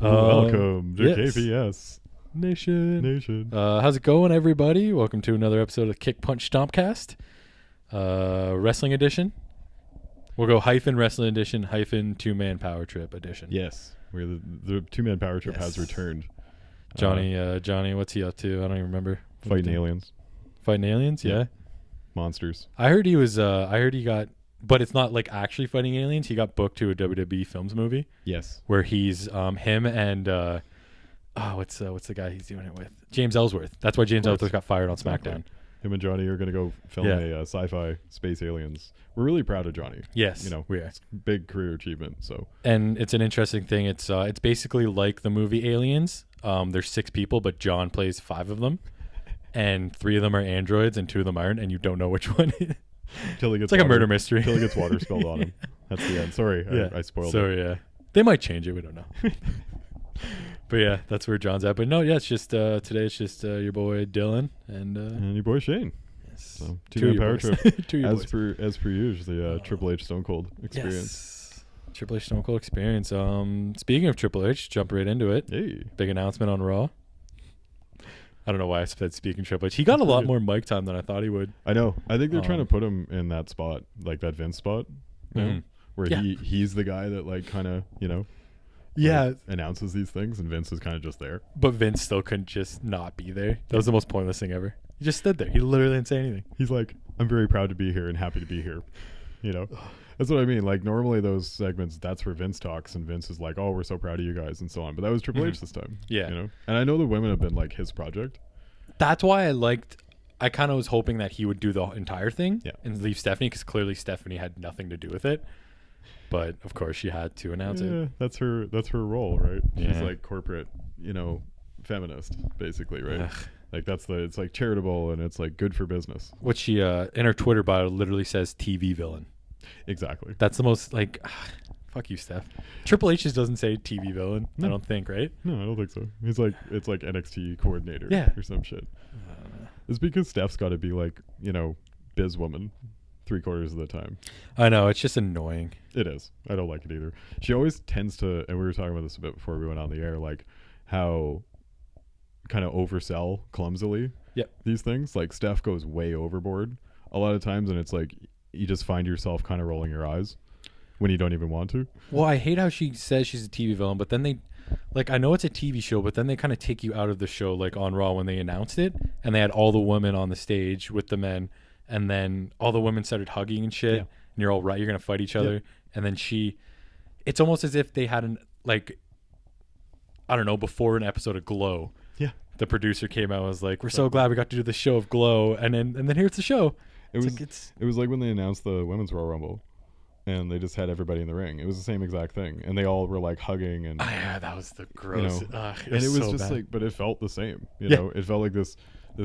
Welcome to yes. KPS Nation. How's it going, everybody? Welcome to another episode of Kick Punch Stomp-Cast, Wrestling Edition. We'll go hyphen Wrestling Edition, hyphen Two-Man Power Trip Edition. Yes, where the Two-Man Power Trip has returned. Johnny, what's he up to? I don't even remember. Fighting aliens. Fighting aliens? Yeah. Monsters. I heard he was. I heard he got, but it's not like actually fighting aliens. He got booked to a WWE Films movie. Yes. Where he's him and what's the guy he's doing it with? James Ellsworth. That's why James Ellsworth got fired on SmackDown. Him and Johnny are going to go film a sci-fi space aliens. We're really proud of Johnny. Yes, we are. It's big career achievement. So, and it's an interesting thing. It's basically like the movie Aliens. There's 6 people, but John plays 5 of them, and 3 of them are androids, and 2 of them aren't, and you don't know which one. It's like a murder mystery. Until he gets water spilled on him. That's the end. Sorry, I spoiled it. So yeah, they might change it. We don't know. But yeah, that's where John's at. But no, yeah, it's just today. It's just your boy Dylan and your boy Shane. Yes. So Two-Man Power Trip as per usual, the Triple H Stone Cold experience. Yes. Triple H Stone Cold experience. Speaking of Triple H, jump right into it. Hey, big announcement on Raw. I don't know why I said speaking Triple H. He got a lot more mic time than I thought he would. I know. I think they're trying to put him in that spot, like that Vince spot, where he's the guy that like kind of announces these things, and Vince is kind of just there. But Vince still couldn't just not be there. That was the most pointless thing ever. He just stood there. He literally didn't say anything. He's like, "I'm very proud to be here and happy to be here." That's what I mean. Like normally those segments, that's where Vince talks, and Vince is like, "Oh, we're so proud of you guys," and so on. But that was Triple H this time. Yeah. And I know the women have been like his project. That's why I kind of was hoping that he would do the entire thing and leave Stephanie, because clearly Stephanie had nothing to do with it. But of course she had to announce it. That's her role, right? She's like corporate, feminist, basically, right? Ugh. Like it's like charitable, and it's like good for business. What she in her Twitter bio literally says TV villain. Exactly. That's the most like fuck you, Steph. Triple H just doesn't say TV villain. No. I don't think, right? No, I don't think so. He's like, it's like NXT coordinator or some shit. It's because Steph's got to be like, biz woman 3/4 of the time. I know. It's just annoying. It is. I don't like it either. She always tends to, and we were talking about this a bit before we went on the air, like how kind of oversell clumsily these things. Like Steph goes way overboard a lot of times, and it's like you just find yourself kind of rolling your eyes when you don't even want to. Well, I hate how she says she's a TV villain, but then they, like, I know it's a TV show, but then they kind of take you out of the show, like on Raw when they announced it, and they had all the women on the stage with the men, and then all the women started hugging and shit, and you're all right, you're going to fight each other, and then it's almost as if they had I don't know, before an episode of Glow. Yeah. The producer came out and was like, "We're so glad we got to do the show of Glow," and then here's the show. It was like when they announced the Women's Royal Rumble. And they just had everybody in the ring. It was the same exact thing, and they all were like hugging and. Yeah, that was the gross. And it was so just bad. Like, but it felt the same. It felt like this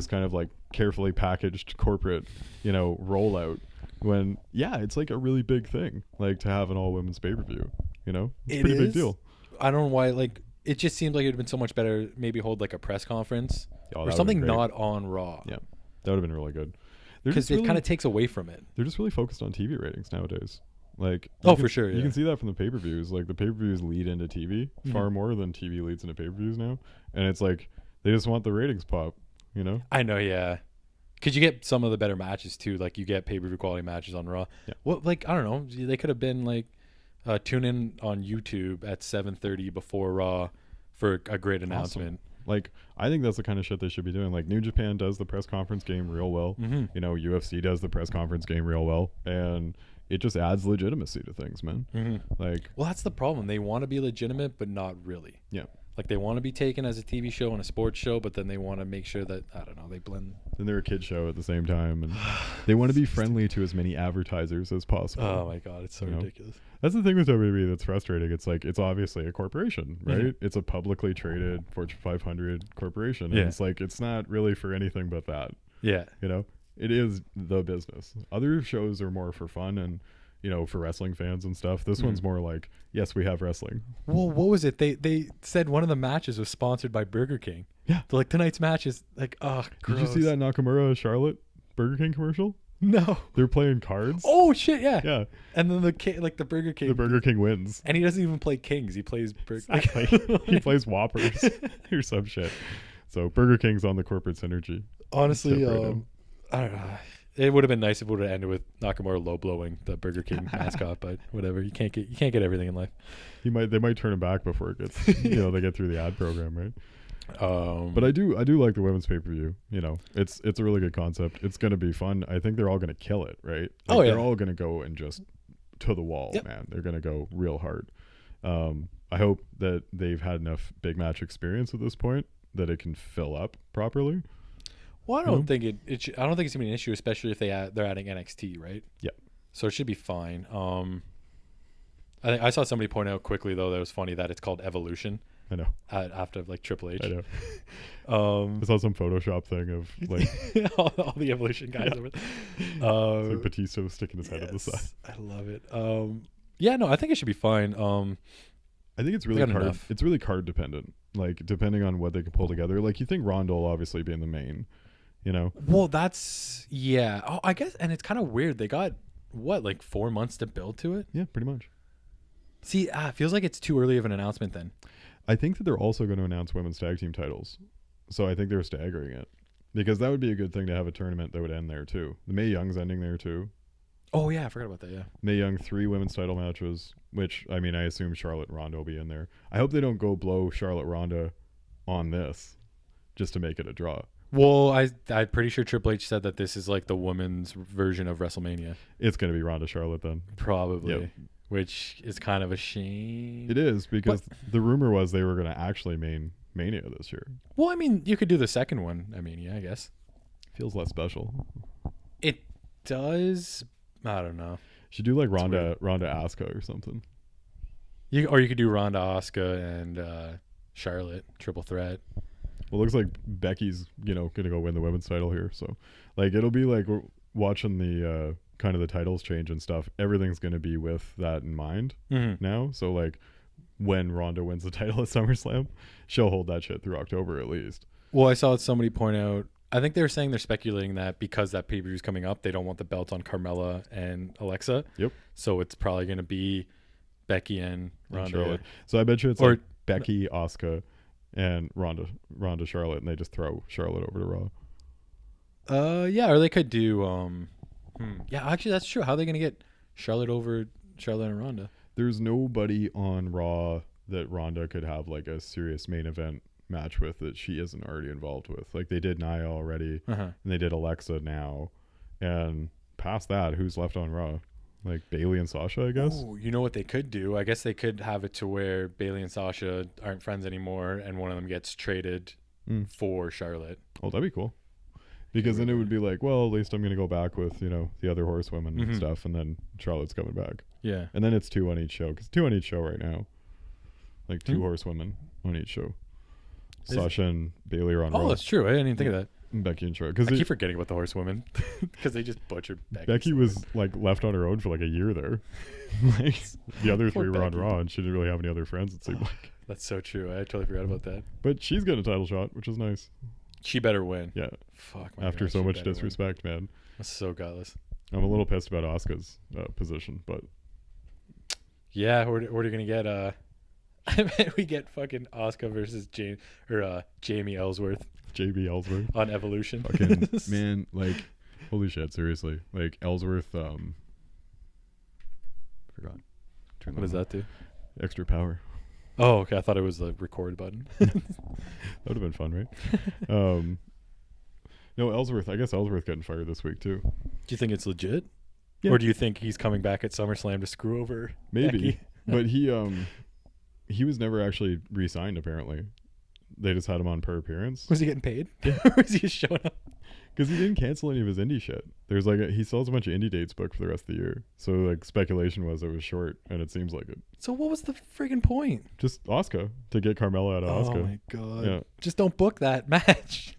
kind of like carefully packaged corporate, rollout. When it's like a really big thing, like to have an all women's pay per view. It's a pretty big deal. I don't know why. Like, it just seemed like it'd been so much better. Maybe hold like a press conference or something not on Raw. Yeah, that would have been really good. Because it kind of takes away from it. They're just really focused on TV ratings nowadays. Like, for sure, you can see that from the pay-per-views. Like the pay-per-views lead into TV far more than TV leads into pay-per-views now, and it's like they just want the ratings pop. I know, yeah. Because you get some of the better matches too. Like you get pay-per-view quality matches on Raw. Yeah. Well, like I don't know, they could have been like tune in on YouTube at 7:30 before Raw for a great announcement. Like, I think that's the kind of shit they should be doing. Like, New Japan does the press conference game real well. UFC does the press conference game real well, and it just adds legitimacy to things, man. Like, well, that's the problem. They want to be legitimate, but not really. Yeah. Like, they want to be taken as a TV show and a sports show, but then they want to make sure that, I don't know, they blend. Then they're a kid show at the same time, and they want to be friendly to as many advertisers as possible. Oh my God, it's so ridiculous. That's the thing with WWE that's frustrating. It's like, it's obviously a corporation, right? It's a publicly traded Fortune 500 corporation. And it's like, it's not really for anything but that. Yeah. It is the business. Other shows are more for fun and, for wrestling fans and stuff. This one's more like, yes, we have wrestling. Well, what was it? They said one of the matches was sponsored by Burger King. Yeah. So like tonight's match is like, oh, gross. Did you see that Nakamura Charlotte Burger King commercial? No. They're playing cards. Oh shit! Yeah. Yeah. And then the Burger King. The Burger King wins. And he doesn't even play Kings. He plays Exactly. He plays Whoppers or some shit. So Burger King's on the corporate synergy. Honestly, I don't know. It would have been nice if it would have ended with Nakamura low blowing the Burger King mascot, but whatever. You can't get everything in life. They might turn him back before it gets they get through the ad program, right? But I do like the women's pay-per-view. It's a really good concept. It's gonna be fun. I think they're all gonna kill it, right? They're all gonna go and just to the wall, man. They're gonna go real hard. I hope that they've had enough big match experience at this point that it can fill up properly. Well, I don't think I don't think it's gonna be an issue, especially if they're adding NXT, right? Yeah. So it should be fine. I saw somebody point out quickly though that it was funny that it's called Evolution. I know. After like Triple H. I know. I saw some Photoshop thing of like all the Evolution guys over there. It's like Batista was sticking his head on the side. I love it. No, I think it should be fine. I think it's really card. It's really card dependent. Like depending on what they can pull together. Like you think Ronda will obviously be in the main, Well, that's Oh, I guess, and it's kind of weird. They got like 4 months to build to it. Yeah, pretty much. See, it feels like it's too early of an announcement then. I think that they're also going to announce women's tag team titles. So I think they're staggering it. Because that would be a good thing to have a tournament that would end there too. The Mae Young's ending there too. Oh yeah, I forgot about that, yeah. Mae Young 3 women's title matches, which I assume Charlotte and Ronda will be in there. I hope they don't go blow Charlotte Ronda on this just to make it a draw. Well, I'm pretty sure Triple H said that this is like the women's version of WrestleMania. It's going to be Ronda Charlotte then. Probably. Yep. Which is kind of a shame. It is, because the rumor was they were going to actually main Mania this year. Well, you could do the second one at Mania, I guess. Feels less special. It does. I don't know. Should do like Ronda Asuka or something. You could do Ronda, Asuka, and Charlotte triple threat. Well, it looks like Becky's going to go win the women's title here. So, like, it'll be like we're watching the kind of the titles change and stuff. Everything's going to be with that in mind now. So, like, when Ronda wins the title at SummerSlam, she'll hold that shit through October at least. Well, I saw somebody point out, I think they were saying they're speculating that because that pay-per-view is coming up, they don't want the belt on Carmella and Alexa. Yep. So it's probably going to be Becky and Ronda. So I bet you it's like Becky, Asuka, and Ronda Charlotte, and they just throw Charlotte over to Raw. Yeah, or they could do yeah, actually that's true. How are they going to get Charlotte over Charlotte and Ronda? There's nobody on Raw that Ronda could have like a serious main event match with that she isn't already involved with. Like they did Nia already, and they did Alexa now, and past that, who's left on Raw? Like Bayley and Sasha, I guess. Ooh, you know what they could do? I guess they could have it to where Bayley and Sasha aren't friends anymore, and one of them gets traded for Charlotte. Oh, that'd be cool. Because then it would be like, well, at least I'm going to go back with, the other horsewomen and stuff, and then Charlotte's coming back. Yeah. And then it's 2 on each show, because 2 on each show right now. Like 2 horsewomen on each show. Sasha and Bayley are on Raw. Oh, that's true. I didn't even think of that. And Becky and Charlotte. I keep forgetting about the horsewomen because they just butchered Becky. Becky was like left on her own for like a year there. Like the other 3 were on Raw, and she didn't really have any other friends, it seemed like. That's so true. I totally forgot about that. But she's getting a title shot, which is nice. She better win. Yeah. Fuck. After so much disrespect, man. That's so gutless. I'm a little pissed about Asuka's position, but yeah, we're gonna get I bet we get fucking Asuka versus Jamie Ellsworth. JB Ellsworth on Evolution. Fucking man, like holy shit, seriously. Like Ellsworth forgot. What does that do? Extra power. Oh, okay. I thought it was the record button. That would have been fun, right? No, Ellsworth. I guess Ellsworth getting fired this week too. Do you think it's legit? Yeah. Or do you think he's coming back at SummerSlam to screw over Maybe. Becky? But he was never actually re-signed, apparently. They just had him on per appearance. Was he getting paid? Or was he just showing up? Because he didn't cancel any of his indie shit. There's like he still has a bunch of indie dates booked for the rest of the year. So like speculation was it was short, and it seems like it. So what was the friggin' point? Just Asuka to get Carmella out of Asuka. Oh my god! Yeah. Just don't book that match.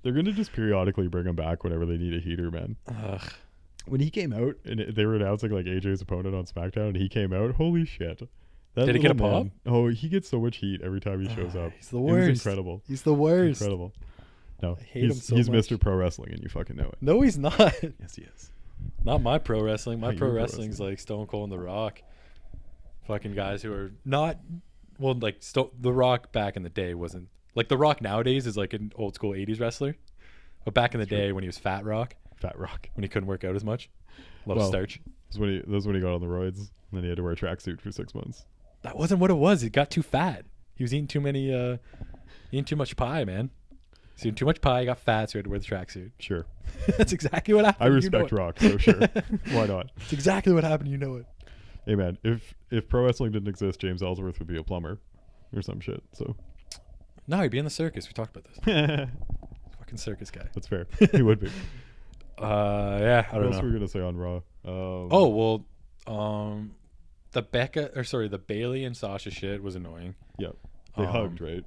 They're gonna just periodically bring him back whenever they need a heater, man. Ugh. When he came out and they were announcing like AJ's opponent on SmackDown, and he came out, holy shit! Did he get a pop? Oh, he gets so much heat every time he shows up. He's the worst. He's incredible. He's the worst. Incredible. No, I hate him so he's much. Mr. Pro Wrestling, and you fucking know it. No, he's not. Yes, he is. Not my pro wrestling. My Not pro your pro wrestling's wrestling. like Stone Cold and The Rock. Fucking guys who are not, well, like The Rock back in the day wasn't like The Rock nowadays is like an old school 80s wrestler, but back in the day when he was Fat Rock, when he couldn't work out as much, a lot of starch. That's when he got on the roids, and then he had to wear a tracksuit for 6 months. That wasn't what it was. He got too fat. He was eating too much pie, man. He's eating too much pie. He got fat, so he had to wear the tracksuit. Sure. That's exactly what happened. I respect Rock, so sure. Why not? It's exactly what happened. You know it. Hey man, if pro wrestling didn't exist, James Ellsworth would be a plumber or some shit. So no, he'd be in the circus. We talked about this. Fucking circus guy. that's fair. He would be. Yeah, I don't know. What else were we gonna say on Raw? The Bailey and Sasha shit was annoying. Yeah, they hugged, right?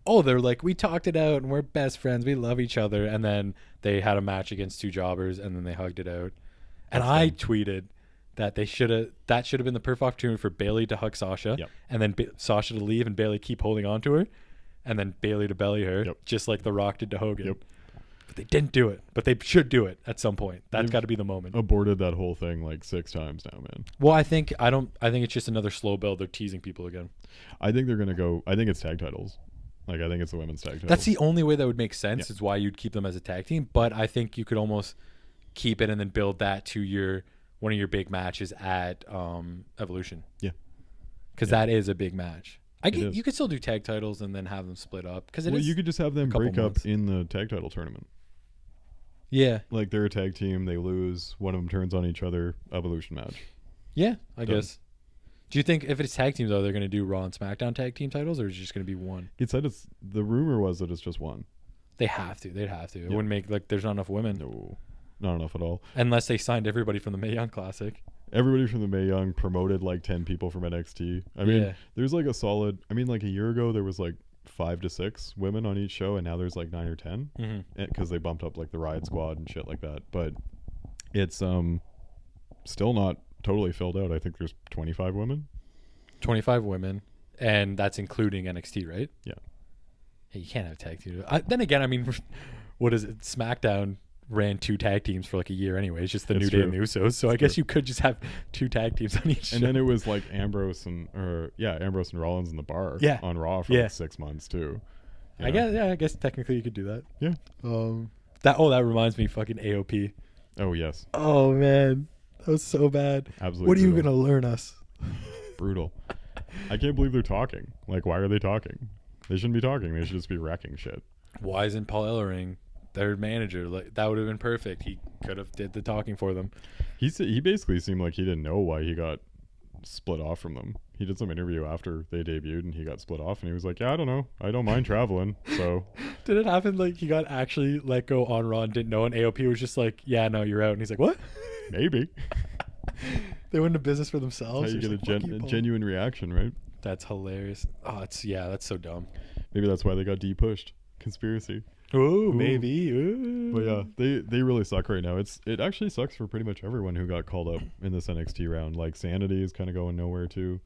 Oh, they're like, we talked it out and we're best friends. We love each other. And then they had a match against two jobbers and then they hugged it out. And I tweeted that that should have been the perfect opportunity for Bailey to hug Sasha, and then Sasha to leave and Bailey keep holding on to her, and then Bailey to belly her, just like The Rock did to Hogan. But they didn't do it. But they should do it at some point. That's got to be the moment. Aborted that whole thing like 6 times now, man. Well, I think it's just another slow build. They're teasing people again. I think they're gonna go. I think it's tag titles. Like I think it's the women's tag titles. That's the only way that would make sense. Is why you'd keep them as a tag team. But I think you could almost keep it and then build that to one of your big matches at Evolution. Yeah, because that is a big match. You could still do tag titles and then have them split up. Because you could just have them break up in the tag title tournament. Yeah, like they're a tag team. They lose. One of them turns on each other. Evolution match. Yeah, I guess. Do you think if it's tag teams though, they're going to do Raw and SmackDown tag team titles, or is it just going to be one? It said the rumor was that it's just one. They have to. They'd have to. It wouldn't make there's not enough women. No, not enough at all. Unless they signed everybody from the Mae Young Classic. Everybody from the Mae Young promoted like 10 people from NXT. I mean, there's like a solid. I mean, like a year ago there was like 5 to 6 women on each show, and now there's like 9 or 10 because they bumped up like the Riot Squad and shit like that. But it's still not totally filled out. I think there's 25 women. 25 women, and that's including NXT, right? Yeah. Hey, you can't have tag teams. Then again, I mean, what is it? SmackDown ran 2 tag teams for like a year anyway. It's just the New Day and the Usos. So I guess you could just have 2 tag teams on each show. And then it was like Ambrose and Rollins in the bar on Raw for like 6 months too. I guess technically you could do that. Yeah. That reminds me, fucking AOP. Oh yes. Oh man, that was so bad. Absolutely. What are you gonna learn us? Brutal. I can't believe they're talking. Like, why are they talking? They shouldn't be talking. They should just be wrecking shit. Why isn't Paul Ellering their manager? Like, that would have been perfect. He could have did the talking for them. He basically seemed like he didn't know why he got split off from them. He did some interview after they debuted and he got split off, and he was like, yeah, I don't know. I don't mind traveling. So did it happen like he got actually let go on Raw and didn't know, and AOP was just like, yeah, no, you're out. And he's like, what? Maybe. They went into business for themselves. How you get a genuine reaction, right? That's hilarious. Oh, that's so dumb. Maybe that's why they got de-pushed. Conspiracy. Ooh, maybe. Ooh. But yeah, they really suck right now. It actually sucks for pretty much everyone who got called up in this NXT round. Like Sanity is kind of going nowhere too.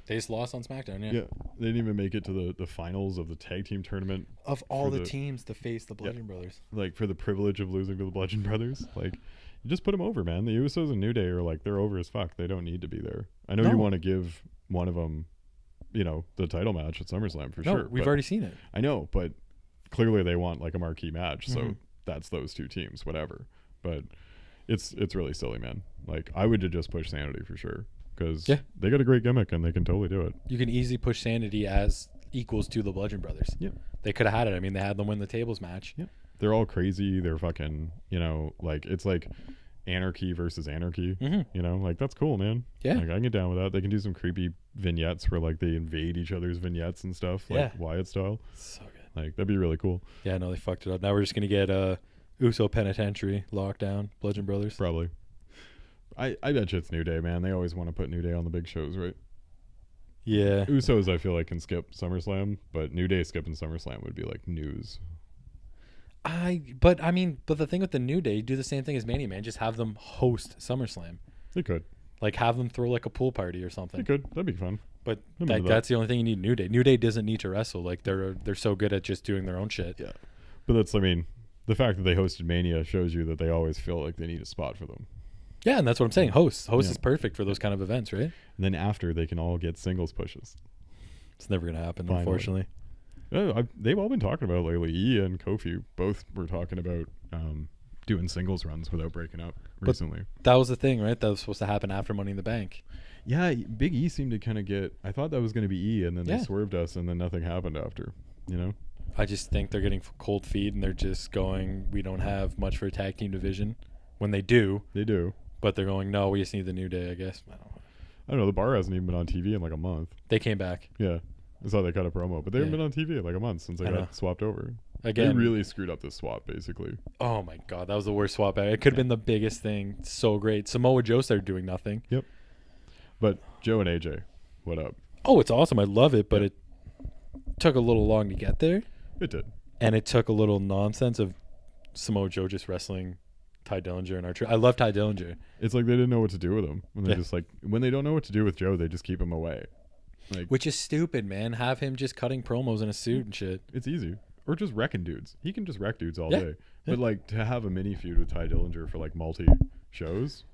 They just lost on SmackDown. Yeah, they didn't even make it to the finals of the tag team tournament. Of all the teams to face the Bludgeon Brothers, like for the privilege of losing to the Bludgeon Brothers, like. You just put them over, man. The Usos and New Day are like, they're over as fuck. They don't need to be there. I know you want to give one of them, the title match at SummerSlam for sure. We've already seen it. I know, but clearly they want like a marquee match. So that's those 2 teams, whatever. But it's really silly, man. Like I would just push Sanity for sure because they got a great gimmick and they can totally do it. You can easily push Sanity as equals to the Bludgeon Brothers. Yeah. They could have had it. I mean, they had them win the tables match. Yeah. They're all crazy. They're fucking, like it's like anarchy versus anarchy. Like that's cool, man. Yeah, like I can get down with that. They can do some creepy vignettes where like they invade each other's vignettes and stuff, like Wyatt style. So good. Like that'd be really cool. Yeah, no, they fucked it up. Now we're just gonna get Uso Penitentiary lockdown, Bludgeon Brothers. Probably. I bet you it's New Day, man. They always want to put New Day on the big shows, right? Yeah. Usos, I feel like can skip SummerSlam, but New Day skipping SummerSlam would be like news. But the thing with the New Day, do the same thing as Mania, man. Just have them host SummerSlam. They could. Like have them throw like a pool party or something. They could. That'd be fun. But that's the only thing you need New Day. New Day doesn't need to wrestle. Like they're so good at just doing their own shit. Yeah. But the fact that they hosted Mania shows you that they always feel like they need a spot for them. Yeah, and that's what I'm saying. Host Yeah. is perfect for those kind of events, right? And then after, they can all get singles pushes. It's never gonna happen, Finally. unfortunately. They've all been talking about it lately. Ia and Kofi both were talking about doing singles runs without breaking up recently. That was the thing, right? That was supposed to happen after Money in the Bank. Yeah, Big E seemed to kind of get. I thought that was going to be E, and then Yeah. they swerved us, and then nothing happened after. You know. I just think they're getting cold feet, and they're just going, we don't have much for a tag team division. When they do, but they're going, no, we just need the New Day, I guess. I don't know. The bar hasn't even been on TV in like a month. They came back. Yeah. I saw they cut a promo, but they haven't been on TV in like a month since they got swapped over. Again, they really screwed up this swap, basically. Oh my god, that was the worst swap ever. It could have been the biggest thing. So great. Samoa Joe started doing nothing. Yep. But Joe and AJ, what up? Oh, it's awesome. I love it, but it took a little long to get there. It did. And it took a little nonsense of Samoa Joe just wrestling Ty Dillinger and Archer. I love Ty Dillinger. It's like they didn't know what to do with him. When they just like when they don't know what to do with Joe, they just keep him away. Like, which is stupid, man. Have him just cutting promos in a suit and shit. It's easy. Or just wrecking dudes. He can just wreck dudes all day. But like to have a mini feud with Ty Dillinger for like multi shows,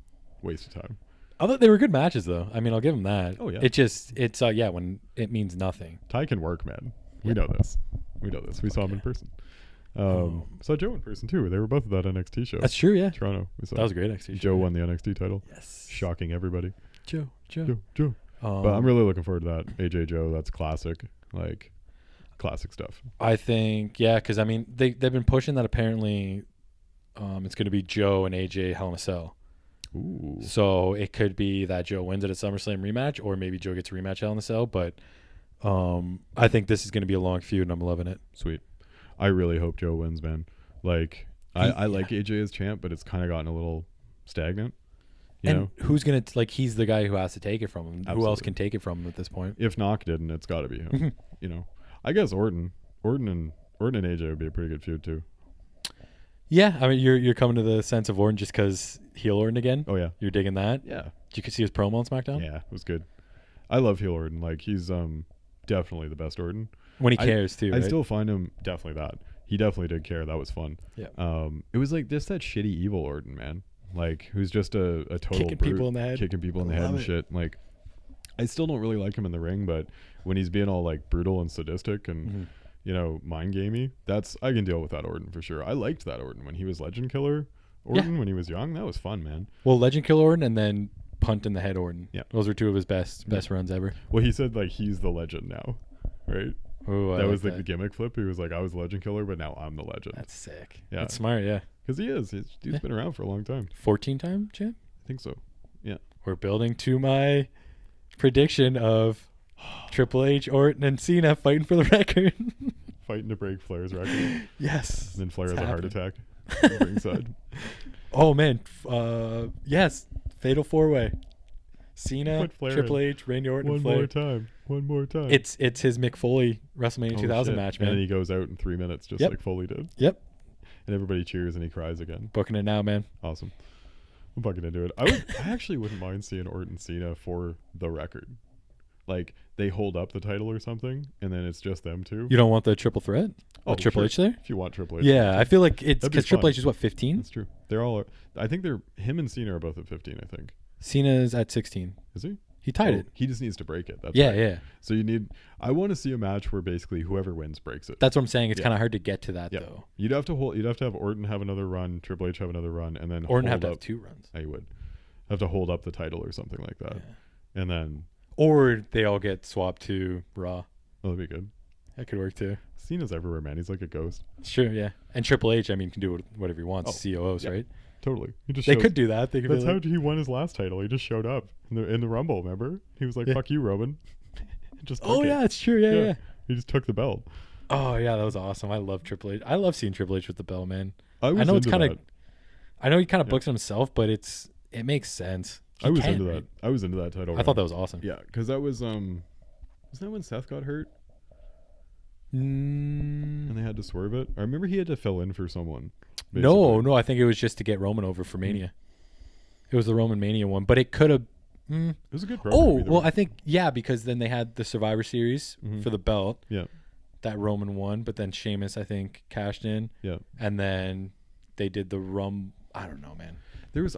waste of time. I thought they were good matches though. I mean, I'll give him that. Oh yeah. It's when it means nothing. Ty can work, man. We know this. We saw him in person. Saw Joe in person too. They were both at that NXT show. That's true, yeah. Toronto. That was a great NXT show. Joe won the NXT title. Yes. Shocking everybody. Joe. But I'm really looking forward to that. AJ Joe, that's classic. Like classic stuff. I think, because I mean they've been pushing that apparently it's gonna be Joe and AJ Hell in a Cell. Ooh. So it could be that Joe wins it at SummerSlam rematch, or maybe Joe gets a rematch Hell in a Cell, but I think this is gonna be a long feud and I'm loving it. Sweet. I really hope Joe wins, man. Like I like AJ as champ, but it's kind of gotten a little stagnant. You know? Who's gonna he's the guy who has to take it from him. Absolutely. Who else can take it from him at this point? If Knock didn't, it's got to be him. You know, I guess Orton and AJ would be a pretty good feud too. Yeah, I mean you're coming to the sense of Orton just because heel Orton again. Oh yeah, you're digging that. Yeah, you could see his promo on SmackDown. Yeah, it was good. I love heel Orton. Like he's definitely the best Orton when he cares too. I right? still find him definitely that. He definitely did care. That was fun. Yeah. It was like just that shitty evil Orton, man. Like who's just a total kicking people in the head, and shit. Like I still don't really like him in the ring, but when he's being all like brutal and sadistic and you know mind gamey, I can deal with that Orton for sure. I liked that Orton when he was Legend Killer Orton when he was young. That was fun, man. Well, Legend Killer Orton and then Punt in the Head Orton. Yeah, those were two of his best runs ever. Well, he said like he's the legend now, right? Ooh, that was like the gimmick flip. He was like, I was Legend Killer, but now I'm the legend. That's sick. Yeah, that's smart. Yeah, because he is. He's been around for a long time. 14-time champ. I think so. Yeah. We're building to my prediction of Triple H, Orton, and Cena fighting for the record. Fighting to break Flair's record. Yes. And then Flair has a heart attack. Ringside. Oh man. Yes. Fatal 4-way. Cena, Triple H, Randy Orton, and Flair. One more time. It's his Mick Foley WrestleMania 2000 match, man. And then he goes out in 3 minutes, just like Foley did. Yep. And everybody cheers and he cries again. Booking it now, man. Awesome. I'm fucking into it. I actually wouldn't mind seeing Orton Cena for the record. Like they hold up the title or something, and then it's just them two. You don't want the triple threat? Triple H there? If you want Triple H. Yeah, I feel like it's because Triple H is what, 15? That's true. They're all. I think him and Cena are both at 15. I think. Cena's at 16. Is he? He tied it. He just needs to break it. That's right. Yeah. So I want to see a match where basically whoever wins breaks it. That's what I'm saying. It's kind of hard to get to that though. You'd have to have Orton have another run, Triple H have another run, and then Orton have to have 2 runs. I would have to hold up the title or something like that, and then. Or they all get swapped to Raw. Oh, that'd be good. That could work too. Cena's everywhere, man. He's like a ghost. Sure, yeah. And Triple H, I mean, can do whatever he wants. COOs, right? Totally. They could do that. That's how he won his last title. He just showed up in the Rumble. Remember? He was like, "Fuck you, Roman." Just. Yeah, it's true. Yeah. He just took the belt. Oh yeah, that was awesome. I love Triple H. I love seeing Triple H with the belt, man. I know it's kind of. I know he kind of books it himself, but it makes sense. I was into that. I was into that title. I thought that was awesome. Yeah, because that was wasn't that when Seth got hurt? And they had to swerve it. I remember he had to fill in for someone. Basically. No, I think it was just to get Roman over for Mania. It was the Roman Mania one, but it could have. It was a good program. I think because then they had the Survivor Series for the belt. Yeah, that Roman won, but then Sheamus I think cashed in. Yeah, and then they did the I don't know, man.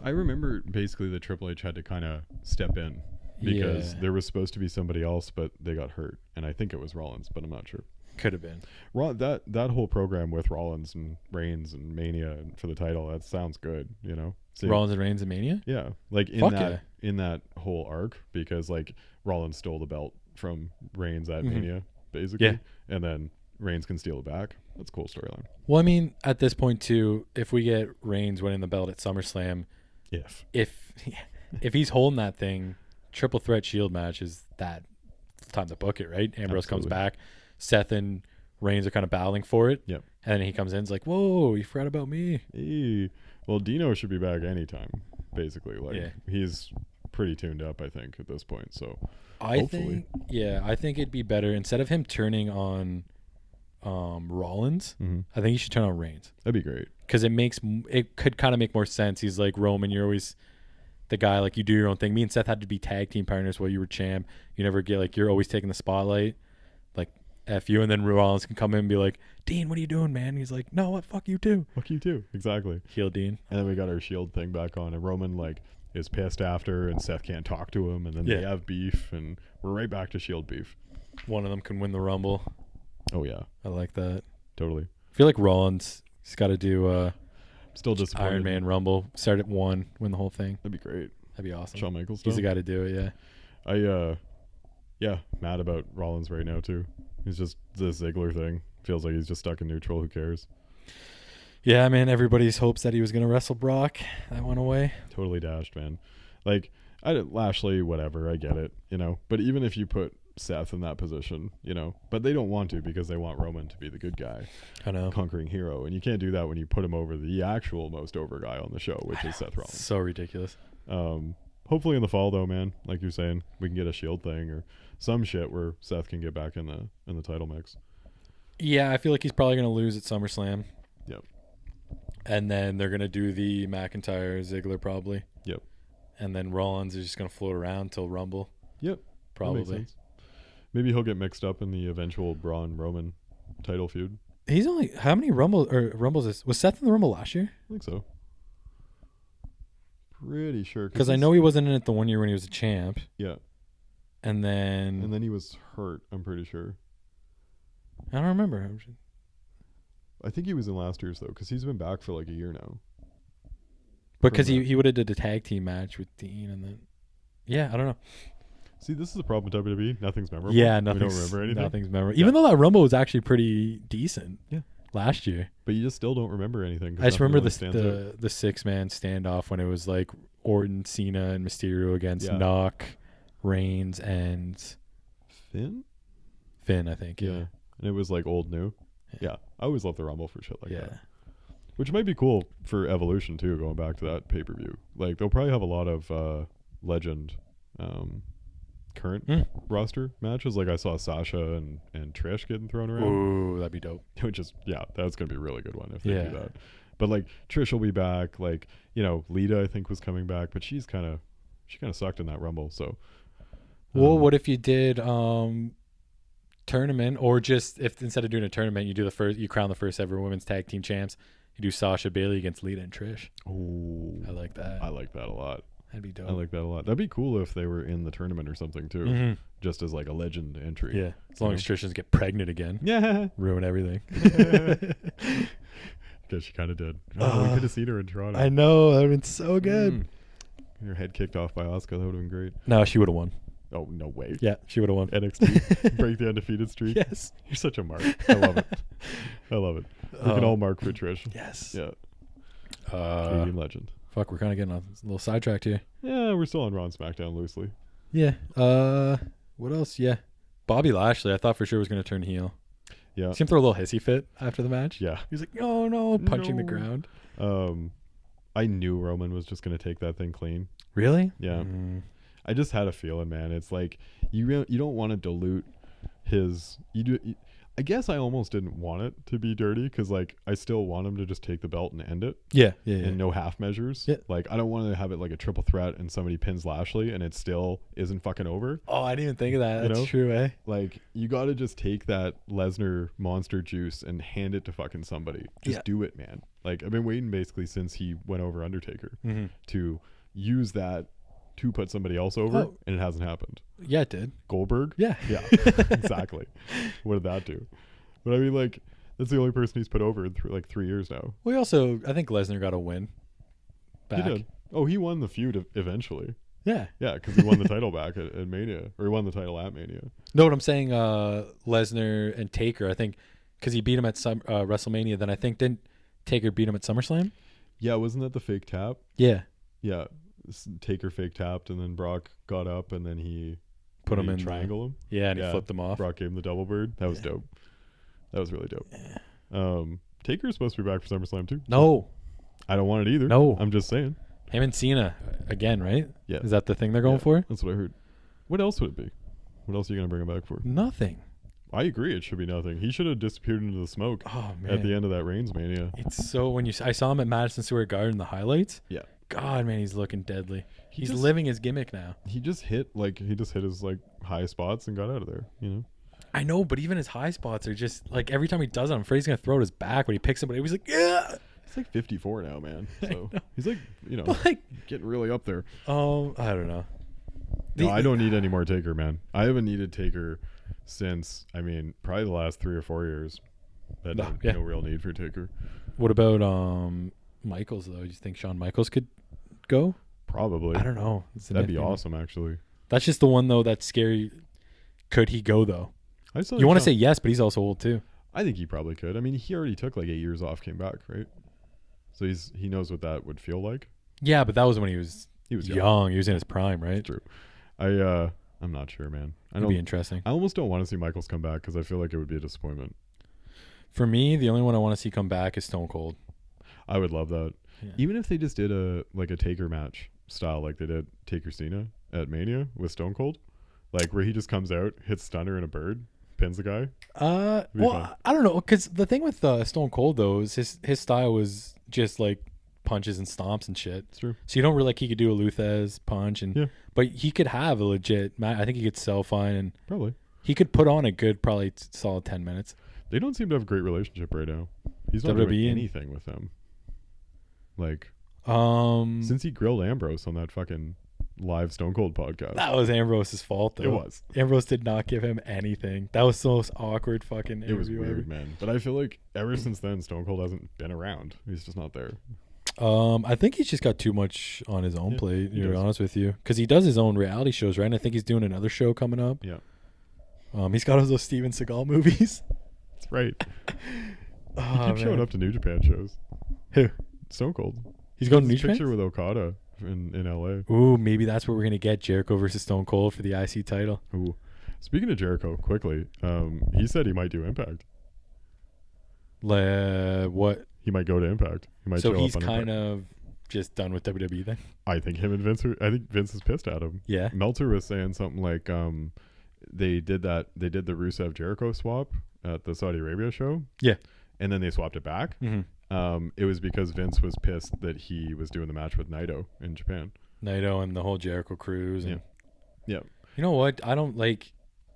I remember basically the Triple H had to kind of step in because there was supposed to be somebody else, but they got hurt, and I think it was Rollins, but I'm not sure. Could have been. That whole program with Rollins and Reigns and Mania and for the title, that sounds good, you know. So, Rollins and Reigns and Mania? Yeah. Like in that whole arc, because like Rollins stole the belt from Reigns at Mania, basically. Yeah. And then Reigns can steal it back. That's a cool storyline. Well, I mean, at this point too, if we get Reigns winning the belt at SummerSlam, if he's holding that thing, triple threat Shield match is that time to book it, right? Ambrose comes back, Seth and Reigns are kind of battling for it. Yep. And then he comes in, it's like, whoa, you forgot about me. Hey. Well, Dino should be back anytime, basically. Like he's pretty tuned up, I think, at this point. So hopefully. I think it'd be better instead of him turning on Rollins. I think he should turn on Reigns. That'd be great because it could kind of make more sense. He's like, Roman, you're always the guy, like you do your own thing. Me and Seth had to be tag team partners while you were champ. You never get like, you're always taking the spotlight, like F you. And then Rollins can come in and be like, Dean, what are you doing, man? And he's like, no, what? Fuck you too. Fuck you too. Exactly. Heel Dean. And then we got our Shield thing back on, and Roman like is pissed after, and Seth can't talk to him, and then they have beef, and we're right back to Shield beef. One of them can win the Rumble. Oh yeah, I like that. Totally. I feel like Rollins, he's got to do still disappointed. Iron Man Rumble. Start at 1, win the whole thing. That'd be great. That'd be awesome. Shawn Michaels. He's the guy to do it. Yeah. Mad about Rollins right now too. He's just the Ziggler thing. Feels like he's just stuck in neutral. Who cares? Yeah, man. Everybody's hopes that he was gonna wrestle Brock. That went away. Totally dashed, man. Like Lashley, whatever. I get it, you know. But even if you put Seth in that position, you know, but they don't want to because they want Roman to be the good guy, I know, conquering hero, and you can't do that when you put him over the actual most over guy on the show, which is Seth Rollins. So ridiculous. Hopefully in the fall though, man, like you're saying, we can get a Shield thing or some shit where Seth can get back in the title mix. Yeah, I feel like he's probably gonna lose at SummerSlam. Yep. And then they're gonna do the McIntyre Ziggler probably. Yep. And then Rollins is just gonna float around till Rumble. Yep. Probably. Maybe he'll get mixed up in the eventual Braun Roman title feud. He's only how many Rumbles was Seth in the Rumble last year? I think so. Pretty sure. Because I know he wasn't in it the one year when he was a champ. Yeah. And then he was hurt, I'm pretty sure. I don't remember. I think he was in last year's though, because he's been back for like a year now. Because he would have did a tag team match with Dean, and then I don't know. See, this is the problem with WWE. Nothing's memorable. Yeah, we don't remember anything. Nothing's memorable. Even though that Rumble was actually pretty decent. Yeah. Last year. But you just still don't remember anything. I just remember the 6-man standoff when it was like Orton, Cena, and Mysterio against Knock, Reigns, and Finn, I think. Yeah. And it was like old new. Yeah. I always love the Rumble for shit like that. Which might be cool for Evolution too, going back to that pay-per-view. Like they'll probably have a lot of legend current roster matches. Like I saw Sasha and Trish getting thrown around. Ooh, that'd be dope. Which is that's gonna be a really good one if they do that. But like Trish will be back. Like, you know, Lita I think was coming back, but she kind of sucked in that Rumble. So well, what if you did tournament, or just if instead of doing a tournament you crown the first ever women's tag team champs, you do Sasha Bailey against Lita and Trish. Oh, I like that. I like that a lot. That'd be dope. I like that a lot. That'd be cool if they were in the tournament or something too, just as like a legend entry. Yeah, as long as Trish doesn't get pregnant again. Yeah, ruin everything. Because she kind of did. Oh, we could have seen her in Toronto. I know, that would have been so good. Her head kicked off by Asuka. That would have been great. No, she would have won. Oh, no way. Yeah, she would have won. NXT break the undefeated streak. Yes, you're such a mark. I love it. I love it. We can all mark for Trish. Yes. Yeah. Canadian legend. Fuck, we're kind of getting a little sidetracked here. Yeah, we're still on Raw and Smackdown loosely. Yeah. What else? Yeah. Bobby Lashley, I thought for sure was going to turn heel. Yeah. See him throw a little hissy fit after the match. Yeah. He's like, oh no, punching the ground. I knew Roman was just going to take that thing clean. Really? Yeah. I just had a feeling, man. It's like you don't want to dilute his. I guess I almost didn't want it to be dirty because, like, I still want him to just take the belt and end it. Yeah. And no half measures. Yeah. Like, I don't want to have it like a triple threat and somebody pins Lashley and it still isn't fucking over. Oh, I didn't even think of that. That's true, eh? Like, you got to just take that Lesnar monster juice and hand it to fucking somebody. Just do it, man. Like, I've been waiting basically since he went over Undertaker to use that to put somebody else over, and it hasn't happened. Yeah, it did. Goldberg? Yeah. Exactly. What did that do? But I mean, like, that's the only person he's put over in like 3 years now. We also, I think Lesnar got a win back. He did. Oh, he won the feud eventually. Yeah. Yeah, because he won the title back at Mania, or he won the title at Mania. No, what I'm saying, Lesnar and Taker, I think, because he beat him at WrestleMania, then I think didn't Taker beat him at SummerSlam? Yeah, wasn't that the fake tap? Yeah. Yeah. Taker fake tapped, and then Brock got up, and then he put him in triangle him. Yeah, and he flipped him off. Brock gave him the double bird. That was dope. That was really dope. Taker's supposed to be back for SummerSlam too. No, I don't want it either. No, I'm just saying. Him and Cena again, right? Yeah. Is that the thing they're going for? That's what I heard. What else would it be? What else are you gonna bring him back for? Nothing. I agree. It should be nothing. He should have disappeared into the smoke. Oh man! At the end of that Reigns Mania. It's so I saw him at Madison Square Garden, the highlights. Yeah. God, man, he's looking deadly. He's living his gimmick now. He just hit his like high spots and got out of there. You know. I know, but even his high spots are just like every time he does it, I'm afraid he's gonna throw it his back when he picks somebody. He's like, yeah. He's like 54 now, man. So he's like, getting really up there. Oh, I don't know. No, I don't need any more Taker, man. I haven't needed Taker since, I mean, probably the last 3 or 4 years. No real need for Taker. What about Michaels though? Do you think Shawn Michaels could go? Probably. I don't know. That'd be awesome, actually. That's just the one though that's scary. Could he go though? You want to say yes, but he's also old too. I think he probably could. I mean, he already took like 8 years off, came back, right? So he knows what that would feel like. Yeah, but that was when he was young. He was in his prime, right? That's true. I'm not sure, man. It'd be interesting. I almost don't want to see Michaels come back because I feel like it would be a disappointment. For me, the only one I want to see come back is Stone Cold. I would love that. Yeah. Even if they just did a Taker match style like they did Taker Cena at Mania with Stone Cold, like where he just comes out, hits stunner and a bird, pins the guy. Well, I don't know, because the thing with Stone Cold though is his style was just like punches and stomps and shit. It's true. So you don't really like he could do a Luthez punch but he could have a legit match. I think he could sell fine and probably he could put on a good probably solid 10 minutes. They don't seem to have a great relationship right now. He's not doing anything with them. Like since he grilled Ambrose on that fucking live Stone Cold podcast. That was Ambrose's fault though. It was. Ambrose did not give him anything. That was the most awkward fucking interview. It was weird, man. But I feel like ever since then Stone Cold hasn't been around. He's just not there. I think he's just got too much on his own plate, to be honest with you. Because he does his own reality shows, right? And I think he's doing another show coming up. Yeah. He's got all those Steven Seagal movies. That's right. He keeps showing up to New Japan shows. Who? Stone Cold. He's going to New Japan? Picture with Okada in LA. Ooh, maybe that's what we're going to get, Jericho versus Stone Cold for the IC title. Ooh. Speaking of Jericho, quickly, he said he might do Impact. What? He might go to Impact. He might. So show he's up on kind Impact. of just done with WWE then? I think him and Vince I think Vince is pissed at him. Yeah. Meltzer was saying something like they did the Rusev Jericho swap at the Saudi Arabia show. Yeah. And then they swapped it back. Mm-hmm. It was because Vince was pissed that he was doing the match with Naito in Japan. Naito and the whole Jericho cruise. And yeah. You know what? I don't like,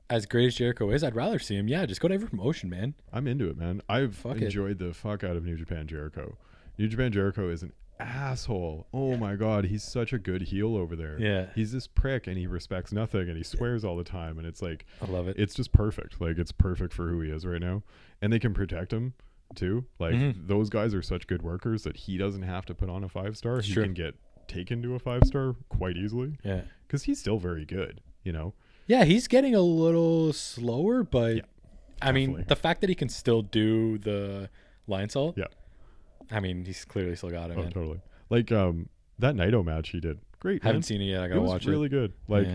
as great as Jericho is, I'd rather see him. Yeah, just go to every promotion, man. I'm into it, man. I've enjoyed the fuck out of New Japan Jericho. New Japan Jericho is an asshole. Oh my God. He's such a good heel over there. Yeah. He's this prick and he respects nothing and he swears all the time. And it's like, I love it. It's just perfect. Like, it's perfect for who he is right now. And they can protect him too. Like, those guys are such good workers that he doesn't have to put on a 5-star. He can get taken to a 5-star quite easily. Yeah. Because he's still very good, you know? Yeah, he's getting a little slower, but I definitely. mean, the fact that he can still do the line salt. Yeah. I mean, he's clearly still got it, man. Totally. Like, that Naito match he did. Great, Haven't man. seen it yet. I gotta watch it. It was really good. Like,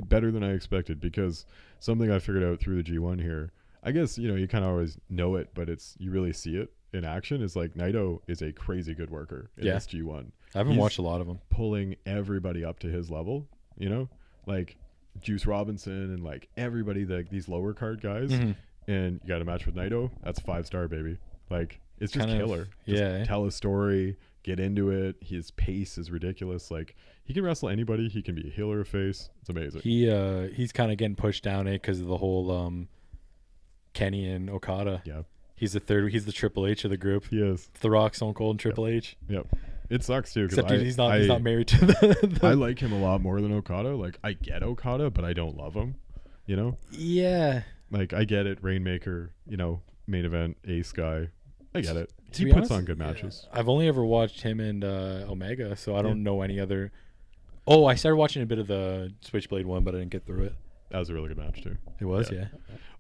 better than I expected, because something I figured out through the G1 here, I guess, you know, you kind of always know it, but you really see it in action, is like Naito is a crazy good worker in this G1. I haven't watched a lot of them. Pulling everybody up to his level, you know? Like Juice Robinson and like everybody, these lower card guys, and you got a match with Naito. That's 5-star, baby. Like, it's just killer. Yeah. Tell a story, get into it. His pace is ridiculous. Like, he can wrestle anybody. He can be a heel or a face. It's amazing. He's kind of getting pushed down because of the whole Kenny and Okada. Yeah. He's the Triple H of the group. He is. The Rock, Stone Cold, and Triple H. Yep. It sucks too. Except he's not married to the I like him a lot more than Okada. Like, I get Okada, but I don't love him. You know? Yeah. Like, I get it. Rainmaker, main event, ace guy. I get it. To He be puts honest, on good matches. I've only ever watched him and Omega, so I don't know any other. Oh, I started watching a bit of the Switchblade one, but I didn't get through it. That was a really good match too. It was, yeah.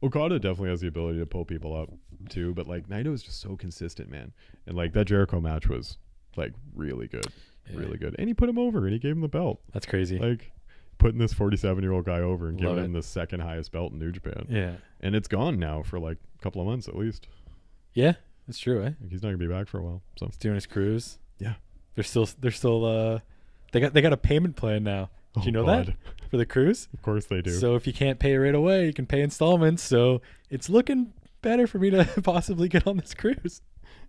Okada definitely has the ability to pull people up too, but like Naito is just so consistent, man. And like that Jericho match was like really good. Yeah. Really good. And he put him over and he gave him the belt. That's crazy. Like putting this 47-year-old guy over and Love giving it. him the second highest belt in New Japan. Yeah. And it's gone now for like a couple of months at least. Yeah, that's true, eh? Like he's not gonna be back for a while. So He's doing his cruise. yeah. They're still they got a payment plan now. Do you know that? For the cruise? Of course they do. So if you can't pay right away, you can pay installments. So it's looking better for me to possibly get on this cruise.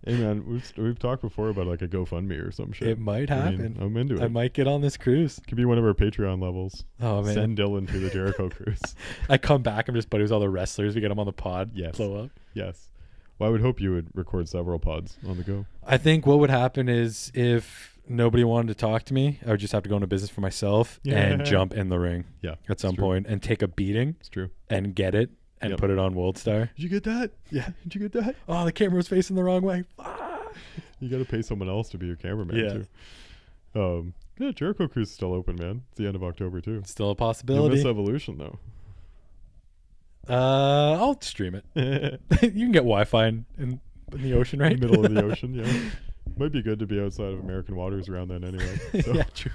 Hey man, we've talked before about like a GoFundMe or some shit. It might happen. I'm into it. I might get on this cruise. Could be one of our Patreon levels. Oh man. Send Dylan to the Jericho cruise. I come back, I'm just buddies with all the wrestlers. We get them on the pod. Yes. Blow up. Yes. Well, I would hope you would record several pods on the go. I think what would happen is if nobody wanted to talk to me, I would just have to go into business for myself and jump in the ring. Yeah. At some point and take a beating. It's true. And get it and put it on World Star. Did you get that? Yeah. Did you get that? Oh, the camera was facing the wrong way. You got to pay someone else to be your cameraman too. Yeah, Jericho Cruise is still open, man. It's the end of October too. Still a You possibility. miss Evolution though. I'll stream it. You can get Wi-Fi in the ocean, right? In the middle of the ocean, yeah. Might be good to be outside of American waters around then anyway. So. Yeah, true.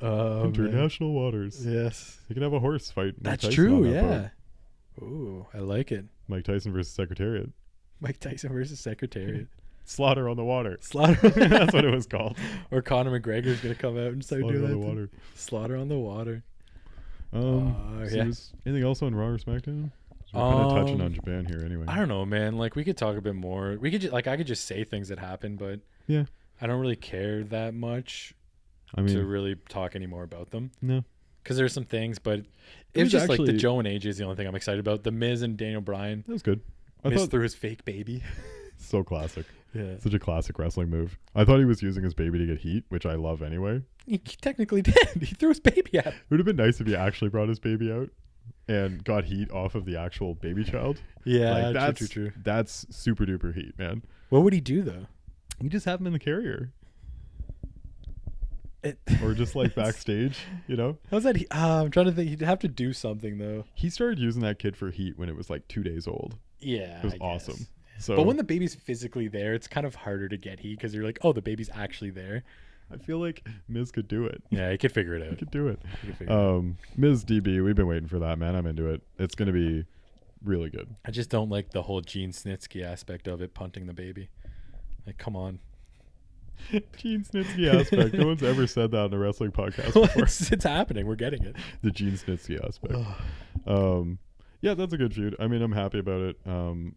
International waters. Yes. You can have a horse fight. Mike That's Tyson true, on that yeah. boat. Ooh, I like it. Mike Tyson versus Secretariat. Mike Tyson versus Secretariat. Slaughter on the water. Slaughter. That's what it was called. Or Conor McGregor's going to come out and start Slaughter doing on that. the water. Slaughter on the water. So Yeah. anything else on Raw or SmackDown? We're kind of touching on Japan here anyway. I don't know, man. Like, we could talk a bit more. We could I could just say things that happen, but yeah, I don't really care that much to really talk anymore about them. No. Because there's some things, but it was just like the Joe and AJ is the only thing I'm excited about. The Miz and Daniel Bryan. That was good. Miz threw his fake baby. So classic. Yeah. Such a classic wrestling move. I thought he was using his baby to get heat, which I love anyway. He technically did. He threw his baby at him. It would have been nice if he actually brought his baby out and got heat off of the actual baby child. Yeah, like, that's true. That's super duper heat, man. What would he do though? You just have him in the carrier. Or just like backstage, you know? How's that? I'm trying to think. He'd have to do something though. He started using that kid for heat when it was like 2 days old. Yeah, it was awesome. So, but when the baby's physically there, it's kind of harder to get heat because you're like, oh, the baby's actually there. I feel like Miz could do it. Yeah, he could figure it out. He could do it. Miz DB, we've been waiting for that, man. I'm into it. It's gonna be really good. I just don't like the whole Gene Snitsky aspect of it, punting the baby. Like, come on. Gene Snitsky aspect. No one's ever said that on a wrestling podcast before. It's happening. We're getting it. The Gene Snitsky aspect. Yeah, that's a good feud. I mean, I'm happy about it.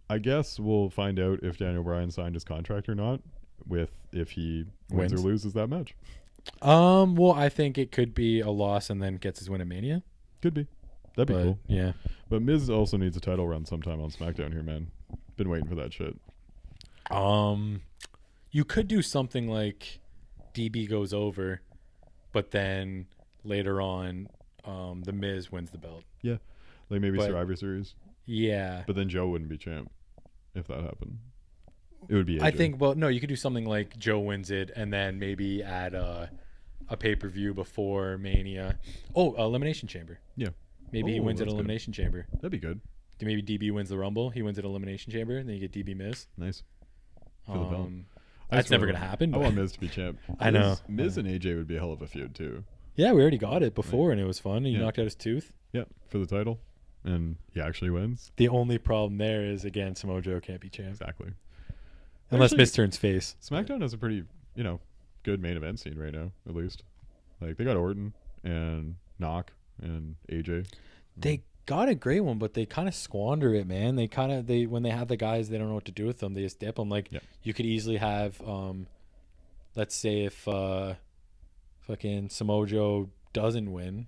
I guess we'll find out if Daniel Bryan signed his contract or not with if he wins or loses that match. Well, I think it could be a loss and then gets his win at Mania. Could be. That'd be cool. Yeah. But Miz also needs a title run sometime on SmackDown here, man. Been waiting for that shit. You could do something like DB goes over, but then later on, the Miz wins the belt. Yeah. Like maybe Survivor Series. Yeah. But then Joe wouldn't be champ if that happened. It would be AJ. I think, well, no, you could do something like Joe wins it and then maybe add a pay-per-view before Mania. Oh, Elimination Chamber. Yeah. Maybe he wins at Elimination Chamber. That'd be good. Maybe DB wins the Rumble. He wins at Elimination Chamber, and then you get DB Miz. Nice. For the belt. That's never going to happen. I want Miz to be champ. I know. Miz and AJ would be a hell of a feud, too. Yeah, we already got it before, and it was fun. He knocked out his tooth. Yeah, for the title. And he actually wins. The only problem there is, again, Samoa Joe can't be champ. Exactly. Unless Miz turns face. SmackDown has a pretty, good main event scene right now, at least. Like, they got Orton and Knock and AJ. got a great one, but they kind of squander it, man. They when they have the guys, they don't know what to do with them. They just dip them. Like you could easily have, let's say if fucking Samoa Joe doesn't win,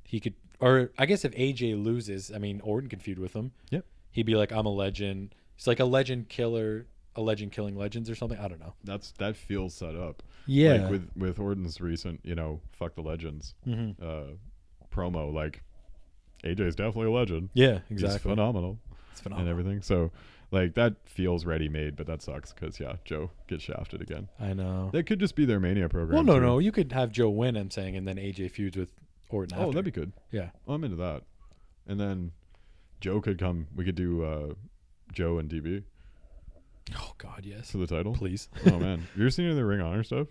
he could, or I guess if AJ loses, I mean Orton could feud with him. Yep. He'd be like, I'm a legend. He's like a legend killer, a legend killing legends or something. I don't know. That feels set up. Yeah. Like with Orton's recent, fuck the legends promo, like AJ's definitely a legend. Yeah, exactly. He's phenomenal. It's phenomenal. And everything. So like that feels ready made, but that sucks because Joe gets shafted again. I know. That could just be their Mania program. Well, no. You could have Joe win, I'm saying, and then AJ feuds with Orton after. Oh, that'd be good. Yeah. I'm into that. And then Joe could come. We could do Joe and DB. Oh God, yes. For the title, please. Oh man, have you ever seen any of the Ring of Honor stuff?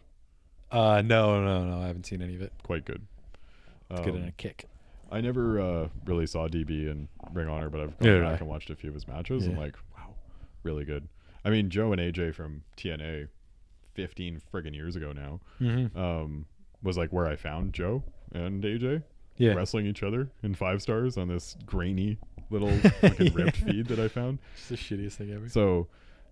No. I haven't seen any of it. Quite good. It's good in a kick. I never really saw DB in Ring of Honor, but I've gone back and watched a few of his matches and like, wow, really good. I mean, Joe and AJ from TNA 15 friggin' years ago now was like where I found Joe and AJ wrestling each other in 5 stars on this grainy little fucking ripped feed that I found. It's the shittiest thing ever. So,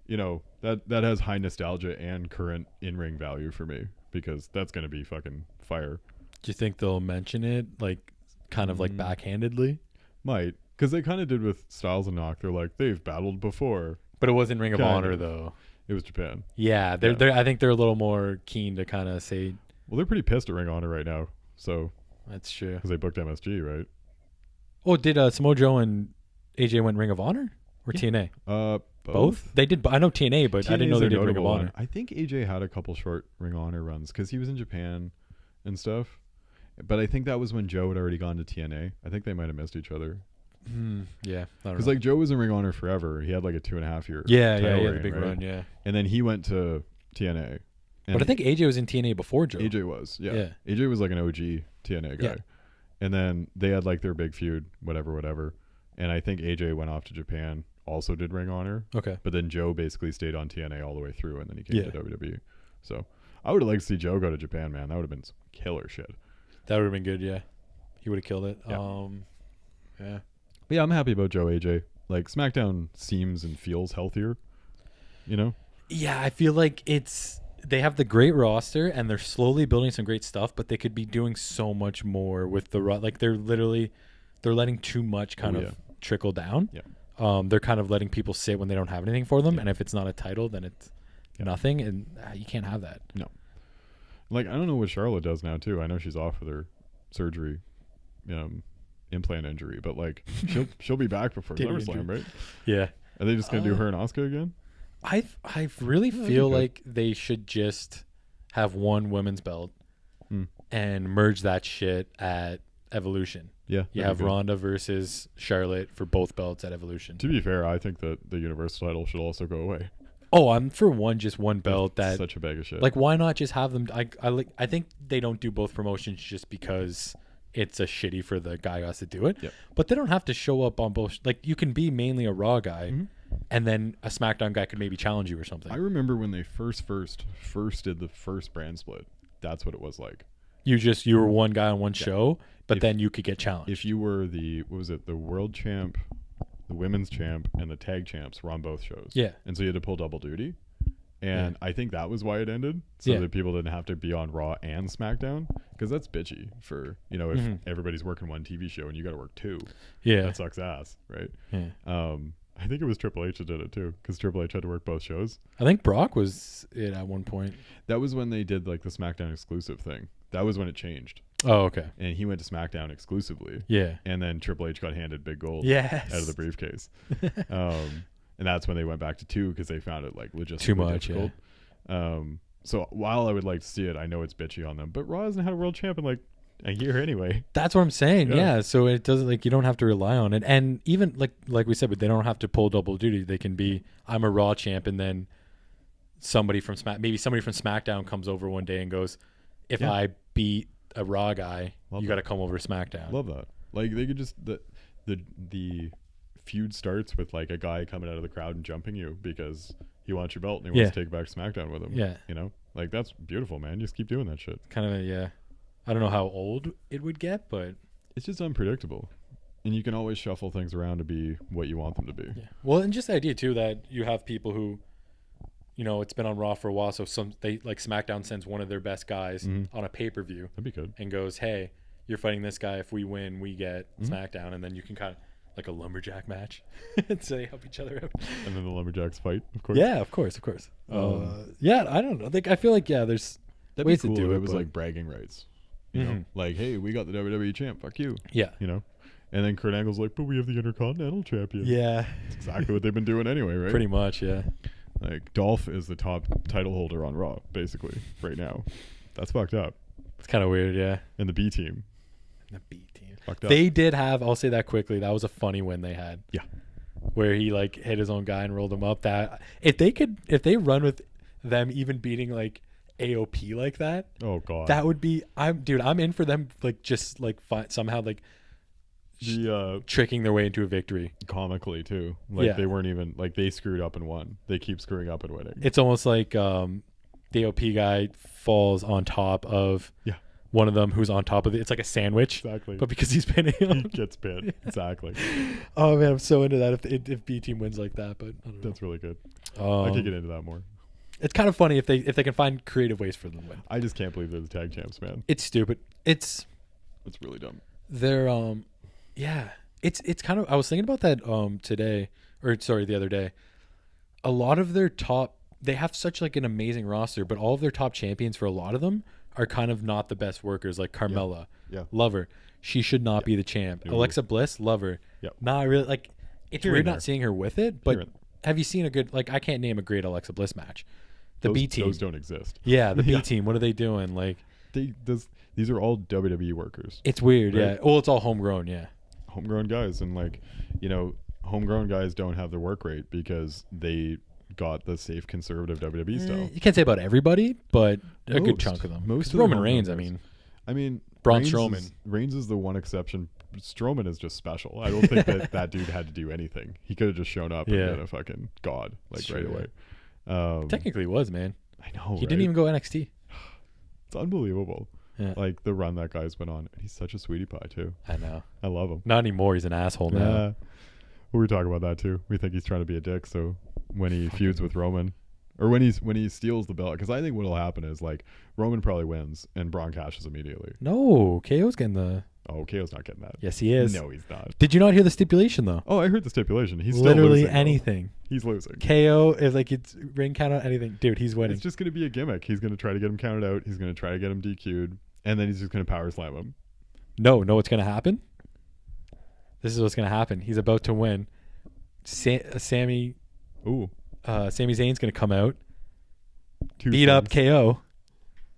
that has high nostalgia and current in-ring value for me because that's going to be fucking fire. Do you think they'll mention it like kind of like backhandedly? Might, because they kind of did with Styles and Knock. They're like, they've battled before. But it wasn't Ring of Honor though. It was Japan. Yeah, they're I think they're a little more keen to kind of say. Well, they're pretty pissed at Ring of Honor right now. So that's true. Because they booked MSG, right? Oh, did Samoa Joe and AJ win Ring of Honor or TNA? Both. They did. I know TNA, but I didn't know they did Ring of Honor. I think AJ had a couple short Ring of Honor runs because he was in Japan and stuff. But I think that was when Joe had already gone to TNA. I think they might have missed each other. Yeah, because like Joe was in Ring of Honor forever. He had like a 2.5 year. He had a big run. Yeah, and then he went to TNA. But I think AJ was in TNA before Joe. AJ was, yeah. AJ was like an OG TNA guy. Yeah. And then they had like their big feud, whatever. And I think AJ went off to Japan, also did Ring of Honor. Okay. But then Joe basically stayed on TNA all the way through, and then he came to WWE. So I would have liked to see Joe go to Japan, man. That would have been some killer shit. That would have been good, yeah. He would have killed it. Yeah. But yeah, I'm happy about Joe AJ. Like SmackDown seems and feels healthier, Yeah, I feel like they have the great roster and they're slowly building some great stuff, but they could be doing so much more with the like they're letting too much kind of trickle down. Yeah. They're kind of letting people sit when they don't have anything for them, and if it's not a title, then it's nothing, and you can't have that. No. Like I don't know what Charlotte does now too. I know she's off with her surgery, implant injury, but like she'll be back before SummerSlam, right? Yeah. Are they just gonna do her and Asuka again? I really feel like they should just have one women's belt and merge that shit at Evolution. Yeah. You have Ronda versus Charlotte for both belts at Evolution. To be fair, I think that the Universal title should also go away. Oh, I'm for just one belt. That's such a bag of shit. Like, why not just have them? I think they don't do both promotions just because it's a shitty for the guy who has to do it. Yep. But they don't have to show up on both. Like, you can be mainly a Raw guy, and then a SmackDown guy could maybe challenge you or something. I remember when they first did the first brand split. That's what it was like. You were one guy on one show, but then you could get challenged. If you were the world champ, the women's champ, and the tag champs were on both shows. Yeah. And so you had to pull double duty. And I think that was why it ended. So that people didn't have to be on Raw and SmackDown. Because that's bitchy for, if everybody's working one TV show and you got to work 2. Yeah. That sucks ass, right? Yeah. I think it was Triple H that did it too. Because Triple H had to work both shows. I think Brock was it at one point. That was when they did like the SmackDown exclusive thing. That was when it changed. Oh, okay. And he went to SmackDown exclusively. Yeah. And then Triple H got handed big gold out of the briefcase. And that's when they went back to 2 because they found it like logistically too much difficult. Yeah. So while I would like to see it, I know it's bitchy on them. But Raw hasn't had a world champ in like a year anyway. That's what I'm saying. Yeah. So it doesn't like you don't have to rely on it. And even like we said, but they don't have to pull double duty. They can be I'm a Raw champ, and then somebody from SmackDown comes over one day and goes, if I beat a Raw guy, you got to come over to SmackDown. Love that. Like they could just the feud starts with like a guy coming out of the crowd and jumping you because he wants your belt and he wants to take it back to SmackDown with him. Yeah. Like that's beautiful, man. Just keep doing that shit. Kind of I don't know how old it would get, but it's just unpredictable. And you can always shuffle things around to be what you want them to be. Yeah. Well, and just the idea too that you have people who, you know, it's been on Raw for a while, so they like SmackDown sends one of their best guys on a pay-per-view. That'd be good. And goes, hey, you're fighting this guy. If we win, we get SmackDown, and then you can kind of like a lumberjack match, so they help each other out. And then the lumberjacks fight, of course. Yeah, of course. Yeah, I don't know. Like, I feel like there's that'd ways be cool to do if it. It was like bragging rights. You know, like, hey, we got the WWE champ. Fuck you. Yeah. You know. And then Kurt Angle's like, but we have the Intercontinental champion. Yeah. That's exactly what they've been doing anyway, right? Pretty much, yeah. Like, Dolph is the top title holder on Raw, basically, right now. That's fucked up. It's kind of weird, yeah. And the B team. The B team. Fucked up. They did have, I'll say that quickly, that was a funny win they had. Yeah. Where he, like, hit his own guy and rolled him up. That if they run with them even beating, like, AOP like that. Oh, God. That would be, I'm in for them, like, just, like, somehow, like, tricking their way into a victory comically too, like they weren't even like they screwed up and won. They keep screwing up and winning. It's almost like the OP guy falls on top of one of them who's on top of it. It's like a sandwich, exactly, but because he's pinning him, he gets pinned. Exactly. Oh man, I'm so into that if B team wins like that, but I don't know. That's really good. I could get into that more. It's kind of funny if they can find creative ways for them to win. I just can't believe they're the tag champs, man. It's stupid. It's really dumb. They're yeah, it's kind of. I was thinking about that the other day. A lot of their top, they have such like an amazing roster, but all of their top champions for a lot of them are kind of not the best workers. Like Carmella, love her. She should not be the champ. No. Alexa Bliss, love her. Not really. Like it's weird not seeing her with it. But have you seen a good? Like I can't name a great Alexa Bliss match. B team. Those don't exist. Yeah, the B team. What are they doing? Like these are all WWE workers. It's weird. Right? Yeah. Well, it's all homegrown. Yeah. Homegrown guys, and like, you know, homegrown guys don't have the work rate because they got the safe conservative WWE style. You can't say about everybody, but a good chunk of them. Most of Roman Reigns, I mean Braun Strowman. Reigns is the one exception. Strowman is just special. I don't think that dude had to do anything. He could have just shown up and been a fucking god like right away. Technically, was man. I know he didn't even go NXT. It's unbelievable. Yeah. Like the run that guy's been on. He's such a sweetie pie too. I know. I love him. Not anymore. He's an asshole now. We were talking about that too. We think he's trying to be a dick. So when he feuds with Roman, or when he steals the belt, because I think what'll happen is like Roman probably wins and Braun cashes immediately. No, KO's getting the. Oh, KO's not getting that. Yes, he is. No, he's not. Did you not hear the stipulation though? Oh, I heard the stipulation. He's literally still losing, anything. He's losing. KO is like it's ring count out anything, dude. He's winning. It's just gonna be a gimmick. He's gonna try to get him counted out. He's gonna try to get him DQ'd. And then he's just going to power slam him. No, what's going to happen? This is what's going to happen. He's about to win. Sami Zayn's going to come out, beat up KO,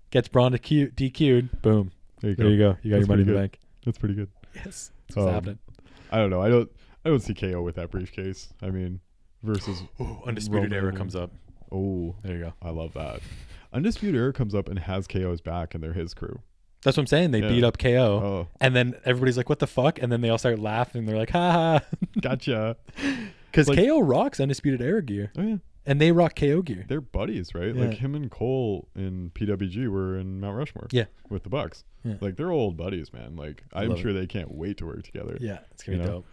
gets Braun DQ'd. Boom. There you go. You got your money in the bank. That's pretty good. Yes. That's what's happening. I don't know. I don't see KO with that briefcase. I mean, versus Undisputed Era comes up. Oh, there you go. I love that. Undisputed Era comes up and has KO's back, and they're his crew. That's what I'm saying. They beat up KO, and then everybody's like, "What the fuck?" And then they all start laughing. They're like, "Ha ha, gotcha!" Because like, KO rocks Undisputed Era gear. Oh yeah, and they rock KO gear. They're buddies, right? Yeah. Like him and Cole in PWG were in Mount Rushmore. Yeah, with the Bucks. Yeah. Like they're old buddies, man. Like I'm sure they can't wait to work together. Yeah, it's gonna be dope.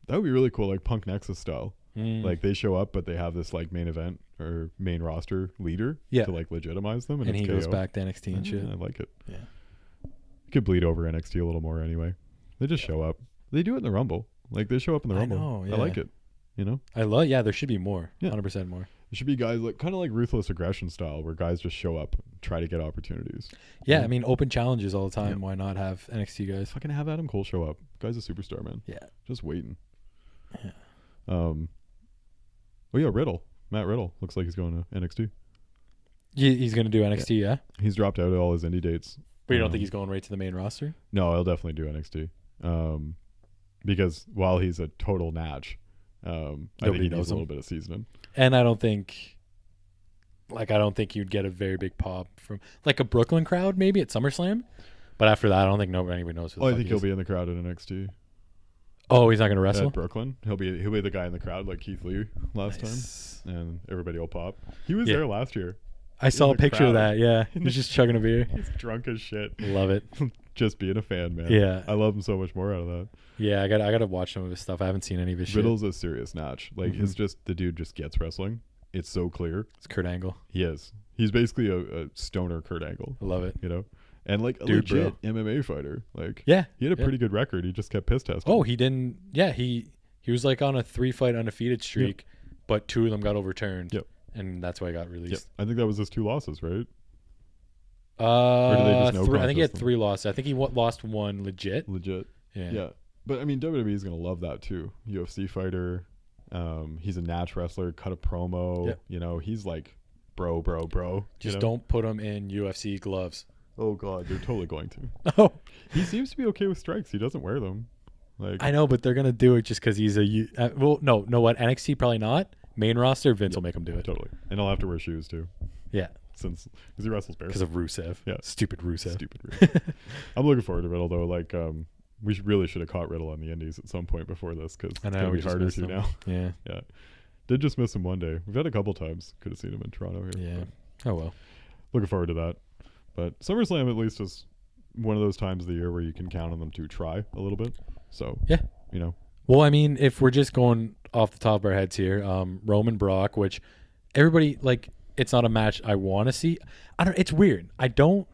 That would be really cool, like Punk Nexus style. Like they show up, but they have this like main event or main roster leader to like legitimize them, and he goes back to NXT and shit. I like it. Yeah, could bleed over NXT a little more anyway. They just show up. They do it in the Rumble. Like they show up in the Rumble. I like it. You know, I love. Yeah, there should be more. 100% more. There should be guys like kind of like Ruthless Aggression style, where guys just show up, and try to get opportunities. Yeah, I mean, open challenges all the time. Yeah. Why not have NXT guys? Fucking have Adam Cole show up. Guy's a superstar, man. Yeah, just waiting. Yeah. Oh yeah, Matt Riddle looks like he's going to NXT. He's going to do NXT, yeah. He's dropped out of all his indie dates. But you don't think he's going right to the main roster? No, he'll definitely do NXT. Because while he's a total natch, I think he needs a little bit of seasoning. And I don't think you'd get a very big pop from like a Brooklyn crowd maybe at SummerSlam. But after that, I don't think anybody knows who the fuck I think he'll be in the crowd at NXT. Oh, he's not going to wrestle? At Brooklyn. He'll be the guy in the crowd like Keith Lee last time. And everybody will pop. He was there last year. I saw a picture of crowd. that. Yeah, he's just chugging a beer. He's drunk as shit. Love it. Just being a fan, man. Yeah. I love him so much more out of that. Yeah, I gotta watch some of his stuff. I haven't seen any of his shit. Riddle's a serious notch. Like his the dude just gets wrestling. It's so clear. It's Kurt Angle. He is. He's basically a stoner Kurt Angle. I love it. You know? And like a Dude, legit MMA fighter. Like Yeah. he had a pretty good record. He just kept piss testing. Oh, he didn't. Yeah, he was like on a 3-fight undefeated streak, but 2 of them got overturned. Yep. And that's why he got Yep. released. I think that was his 2 losses, right? Or did they just no I think he had contest 3 losses. I think he lost 1 legit. Legit. Yeah. Yeah. But I mean, WWE is gonna love that too. UFC fighter. He's a natch wrestler. Cut a promo. Yep. You know, he's like, bro. Just you know? don't put him in UFC gloves. Oh God, they're totally going to. Oh, He seems to be okay with strikes. He doesn't wear them. Like I know, but they're gonna do it just because he's a. Well, no, know what? NXT probably not. Main roster, Vince will make him do it. totally, and he'll have to wear shoes too, Yeah, because he wrestles bears. because of Rusev. Yeah. Stupid Rusev. Stupid. Rusev. I'm looking forward to Riddle though. Like, we really should have caught Riddle on the Indies at some point before this because it's I know gonna we be just harder missed to him. now. Yeah. Yeah, did just miss him one day. We've had a couple times. Could have seen him in Toronto here. Yeah. But Oh well. looking forward to that. But SummerSlam at least is one of those times of the year where you can count on them to try a little bit. So Yeah. you know, Well, I mean, if we're just going off the top of our heads here, Roman Brock, which everybody like, it's not a match I want to see. It's weird. I don't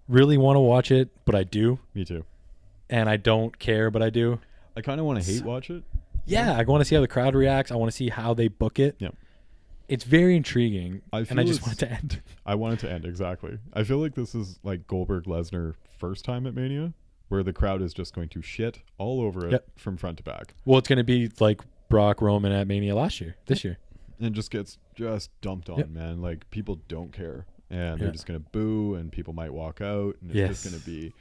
really want to watch it, but I do, me too. and I don't care, but I do. I kind of want to hate watch it. Yeah, I want to see how the crowd reacts. I want to see how they book it. Yep. It's very intriguing, I and I feel just it's- want it to end. I want it to end exactly. I feel like this is like Goldberg Lesnar first time at Mania, where the crowd is just going to shit all over it Yep. from front to back, Well, it's going to be like Brock Roman at Mania this year. and just gets just dumped on, Yep. man. Like people don't care, and Yeah. they're just gonna boo, and people might walk out, and it's Yes. just gonna be.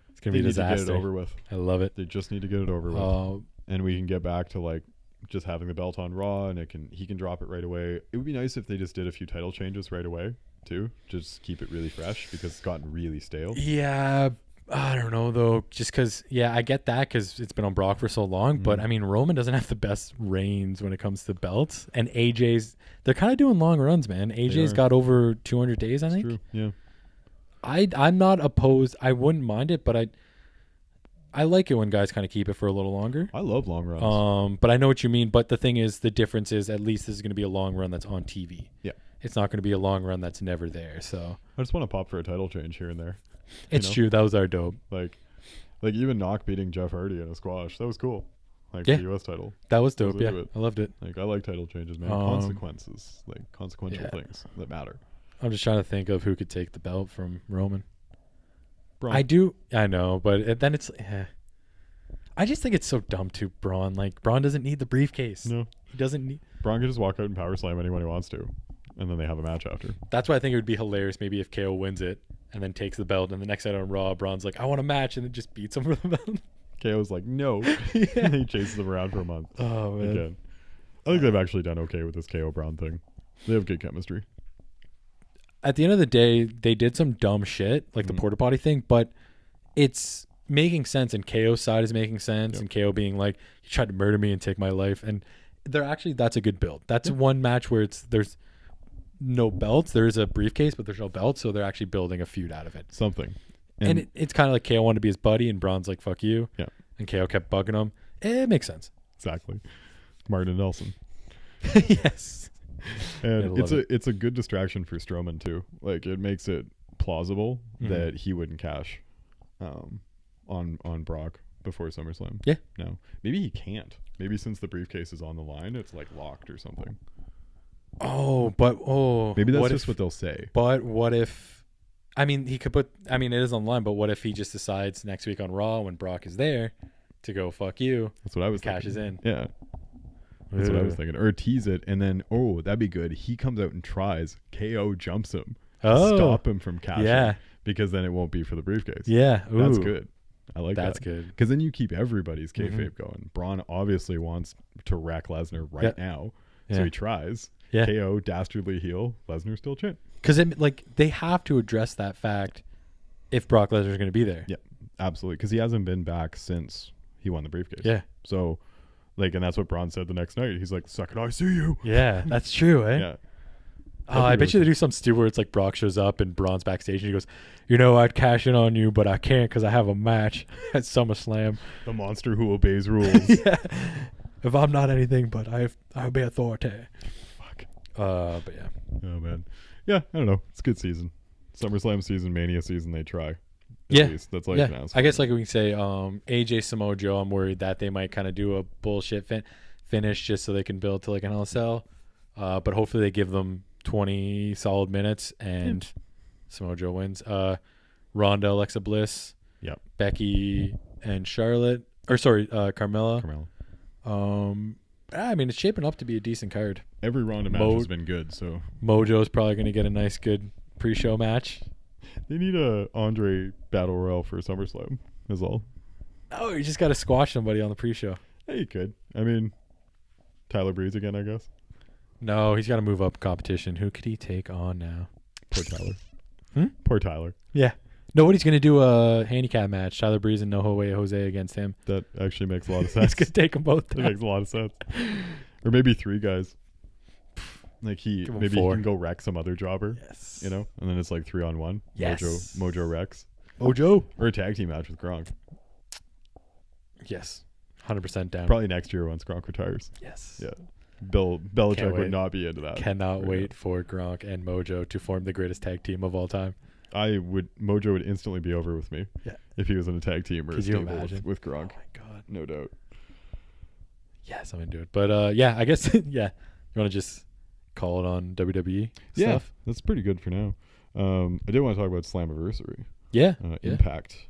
It's going They to be a need to get disaster. it over with. I love it. They just need to get it over with, and we can get back to like just having the belt on Raw, and he can drop it right away. It would be nice if they just did a few title changes right away too, just keep it really fresh because it's gotten really stale. Yeah, I don't know though. Just because, I get that because it's been on Brock for so long. But I mean, Roman doesn't have the best reigns when it comes to belts, and they're kind of doing long runs, man. AJ's are. got over 200 days, I think. True. Yeah. I'm not opposed. I wouldn't mind it, but I like it when guys kind of keep it for a little longer. I love long runs. But I know what you mean. But the thing is, the difference is at least this is going to be a long run that's on TV. Yeah. It's not going to be a long run that's never there. So I just want to pop for a title change here and there. it's know? true. That was our dope. Like even Knock beating Jeff Hardy in a squash. That was cool. Like Yeah. the U.S. title. That was I was dope. Yeah, into it. I loved it. Like I like title changes, man. Consequences, like consequential things that matter. I'm just trying to think of who could take the belt from Roman. Braun. I know, but then it's. I just think it's so dumb to Braun. Like Braun doesn't need the briefcase. No. He doesn't need. Braun can just walk out and power slam anyone he wants to, and then they have a match after. That's why I think it would be hilarious. Maybe if KO wins it and then takes the belt, and the next night on Raw, Braun's like, "I want a match," and then just beats him for the belt. KO's like, no. Yeah. And he chases them around for a month. Oh man. Again. I think they've actually done okay with this KO Braun thing. They have good chemistry. At the end of the day, they did some dumb shit, like the porta potty thing, but it's making sense, and KO's side is making sense, and KO being like, "You tried to murder me and take my life," and that's a good build. That's one match where there's no belts, there's a briefcase, but there's no belts, so they're actually building a feud out of it. Something. And it's kind of like KO wanted to be his buddy, and Braun's like, "Fuck you," Yeah. and KO kept bugging him. It makes sense. Exactly. Martin Nelson. Yes. And I love it's a good distraction for Strowman too. Like it makes it plausible that he wouldn't cash on Brock before SummerSlam. Yeah. No. Maybe he can't. Maybe since the briefcase is on the line, it's like locked or something. Maybe that's just what they'll say. But what if? I mean, he could put. I mean, it is on the line. But what if he just decides next week on Raw when Brock is there to go fuck you? That's what I was Cashes thinking. in. Yeah. That's what I was thinking. Or tease it and then that'd be good. He comes out and tries. KO jumps him. Oh. Stop him from cashing. Yeah. Because then it won't be for the briefcase. Yeah. Ooh. That's good. I like that. That's good. Because then you keep everybody's kayfabe going. Braun obviously wants to wreck Lesnar right now. So Yeah. he tries. Yeah. KO, dastardly heel. Lesnar still chin. Because they have to address that fact if Brock Lesnar's going to be there. Yeah, absolutely. Because he hasn't been back since he won the briefcase. Yeah. So, and that's what Braun said the next night. He's like, "Suck it, I see you." Yeah, that's true, eh? Yeah. I bet you they do some stupid where it's like Brock shows up and Braun's backstage and he goes, I'd cash in on you, but I can't because I have a match at SummerSlam. The monster who obeys rules. Yeah. If I'm not anything, but I obey authority. Fuck. But yeah. Oh man. Yeah, I don't know. It's a good season. SummerSlam season, Mania season, they try. Yeah. Least. That's all you can ask. I guess like we can say AJ Samoa Joe, I'm worried that they might kind of do a bullshit finish just so they can build to like an LSL. But hopefully they give them 20 solid minutes and Samoa Joe wins. Ronda, Alexa Bliss, Becky and Charlotte. Or sorry, Carmella. I mean, it's shaping up to be a decent card. Every Ronda match has been good, so Mojo's probably going to get a nice, good pre-show match. They need a Andre Battle Royale for SummerSlam, is all. Oh, you just got to squash somebody on the pre-show. Yeah, you could. I mean, Tyler Breeze again, I guess. No, he's got to move up competition. Who could he take on now? Poor Tyler. Poor Tyler. Yeah. Nobody's going to do a handicap match. Tyler Breeze and No Way Jose against him. That actually makes a lot of sense. He's going to take them both down. That makes a lot of sense. Or maybe 3 guys. Like he can go wreck some other jobber. Yes. And then it's like 3-on-1. Yes. Mojo wrecks. Mojo. Or a tag team match with Gronk. Yes. 100% down. Probably next year once Gronk retires. Yes. Yeah. Belichick would not be into that. Cannot wait for Gronk and Mojo to form the greatest tag team of all time. Mojo would instantly be over with me. Yeah. If he was in a tag team or a stable with Gronk. Oh my god. No doubt. Yes, I'm into it. But yeah, I guess you want to just call it on WWE stuff? That's pretty good for now. I did want to talk about Slammiversary. Yeah. Impact.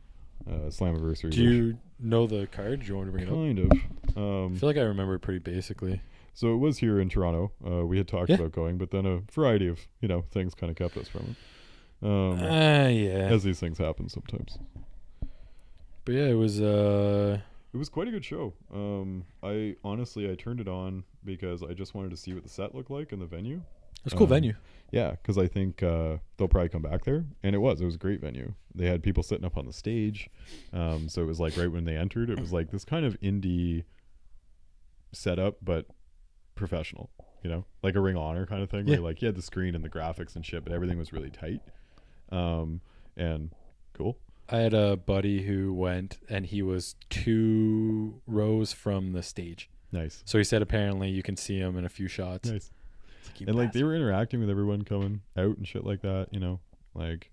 Slammiversary. Do you know the card? Do you want to bring it up? Kind of. I feel like I remember it pretty basically. So it was here in Toronto. We had talked about going, but then a variety of things kind of kept us from it. As these things happen sometimes. But yeah, it was quite a good show. I turned it on because I just wanted to see what the set looked like in the venue. It's a cool venue. Yeah, because I think they'll probably come back there, and it was a great venue. They had people sitting up on the stage, so it was like right when they entered, it was like this kind of indie setup, but professional. Like a Ring of Honor kind of thing. Where like you had the screen and the graphics and shit, but everything was really tight. And cool. I had a buddy who went and he was 2 rows from the stage. Nice. So he said apparently you can see him in a few shots. Nice. And like they were interacting with everyone coming out and shit like that, like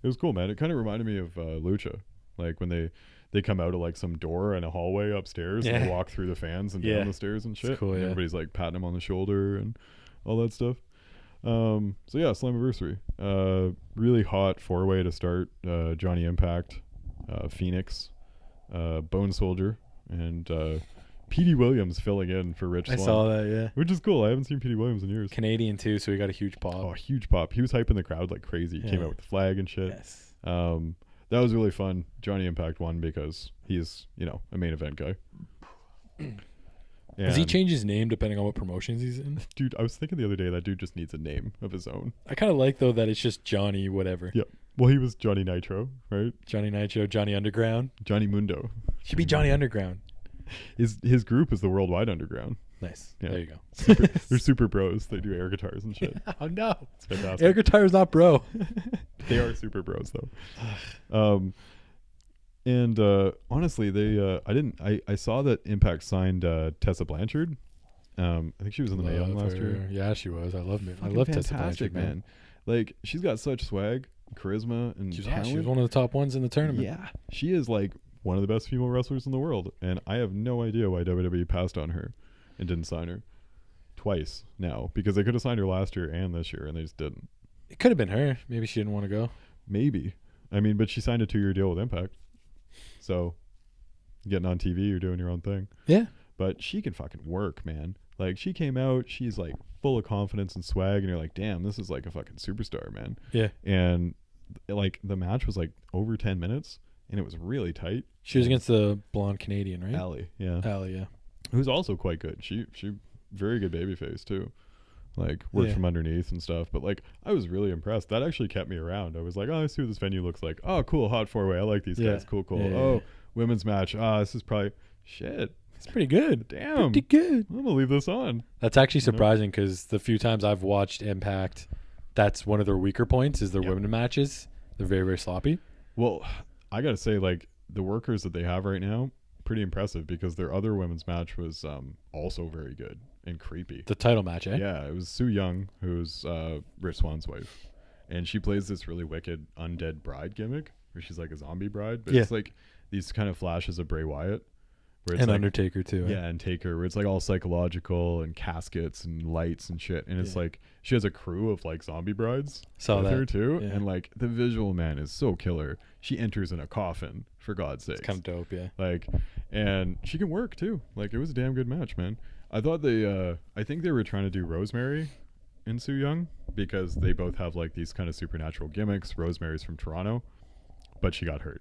it was cool, man. It kind of reminded me of Lucha, like when they come out of like some door in a hallway upstairs and they walk through the fans and down the stairs and shit. Cool, and everybody's like patting him on the shoulder and all that stuff. So yeah, Slammiversary. Really hot 4-way to start. Johnny Impact, Phoenix, Bone Soldier, and P.D. Williams filling in for Rich Swann. I saw that, yeah. Which is cool. I haven't seen P.D. Williams in years. Canadian too, so he got a huge pop. Oh, huge pop. He was hyping the crowd like crazy. He came out with the flag and shit. Yes. That was really fun. Johnny Impact won because he's, a main event guy. Does he change his name depending on what promotions he's in? Dude, I was thinking the other day that dude just needs a name of his own. I kind of like, though, that it's just Johnny whatever. Yeah. Well, he was Johnny Nitro, right? Johnny Nitro, Johnny Underground. Johnny Mundo. Should be Johnny Underground. His group is the Worldwide Underground. Nice. Yeah. There you go. They're super bros. They do air guitars and shit. Oh, no. It's fantastic. Air guitar is not bro. They are super bros, though. And honestly, I saw that Impact signed Tessa Blanchard. I think she was in the Mayhem last year. Yeah, she was. I love Tessa Blanchard, man. Like, she's got such swag, charisma, and talent. She was one of the top ones in the tournament. Yeah, she is like one of the best female wrestlers in the world, and I have no idea why WWE passed on her and didn't sign her twice now, because they could have signed her last year and this year, and they just didn't. It could have been her. Maybe she didn't want to go. Maybe. I mean, but she signed a 2-year deal with Impact, so getting on TV, you're doing your own thing. Yeah. But she can fucking work, man. Like, she came out, she's like full of confidence and swag, and you're like, damn, this is like a fucking superstar, man. Yeah. And like the match was like over 10 minutes, and it was really tight. She was against the blonde Canadian, right? Allie, yeah. Allie, yeah. Who's also quite good. She very good babyface too. Like, worked from underneath and stuff. But like, I was really impressed. That actually kept me around. I was like, oh, I see what this venue looks like. Oh, cool, hot 4-way. I like these guys. Cool. Yeah. Women's match. This is probably shit. It's pretty good. Damn. Pretty good. I'm gonna leave this on. That's actually surprising because the few times I've watched Impact, that's one of their weaker points is their women matches. They're very, very sloppy. Well, I gotta say, like, the workers that they have right now, pretty impressive, because their other women's match was also very good and creepy. The title match, eh? Yeah, it was Su Yung, who's Rich Swan's wife, and she plays this really wicked undead bride gimmick where she's like a zombie bride, but it's like these kind of flashes of Bray Wyatt. Where it's and like, Undertaker too. Yeah, and Taker, where it's like all psychological and caskets and lights and shit. And it's like she has a crew of like zombie brides with her too. Yeah. And like the visual, man, is so killer. She enters in a coffin, for God's sake. It's kind of dope, yeah. Like, and she can work too. Like, it was a damn good match, man. I thought I think they were trying to do Rosemary and Su Yung because they both have like these kind of supernatural gimmicks. Rosemary's from Toronto, but she got hurt.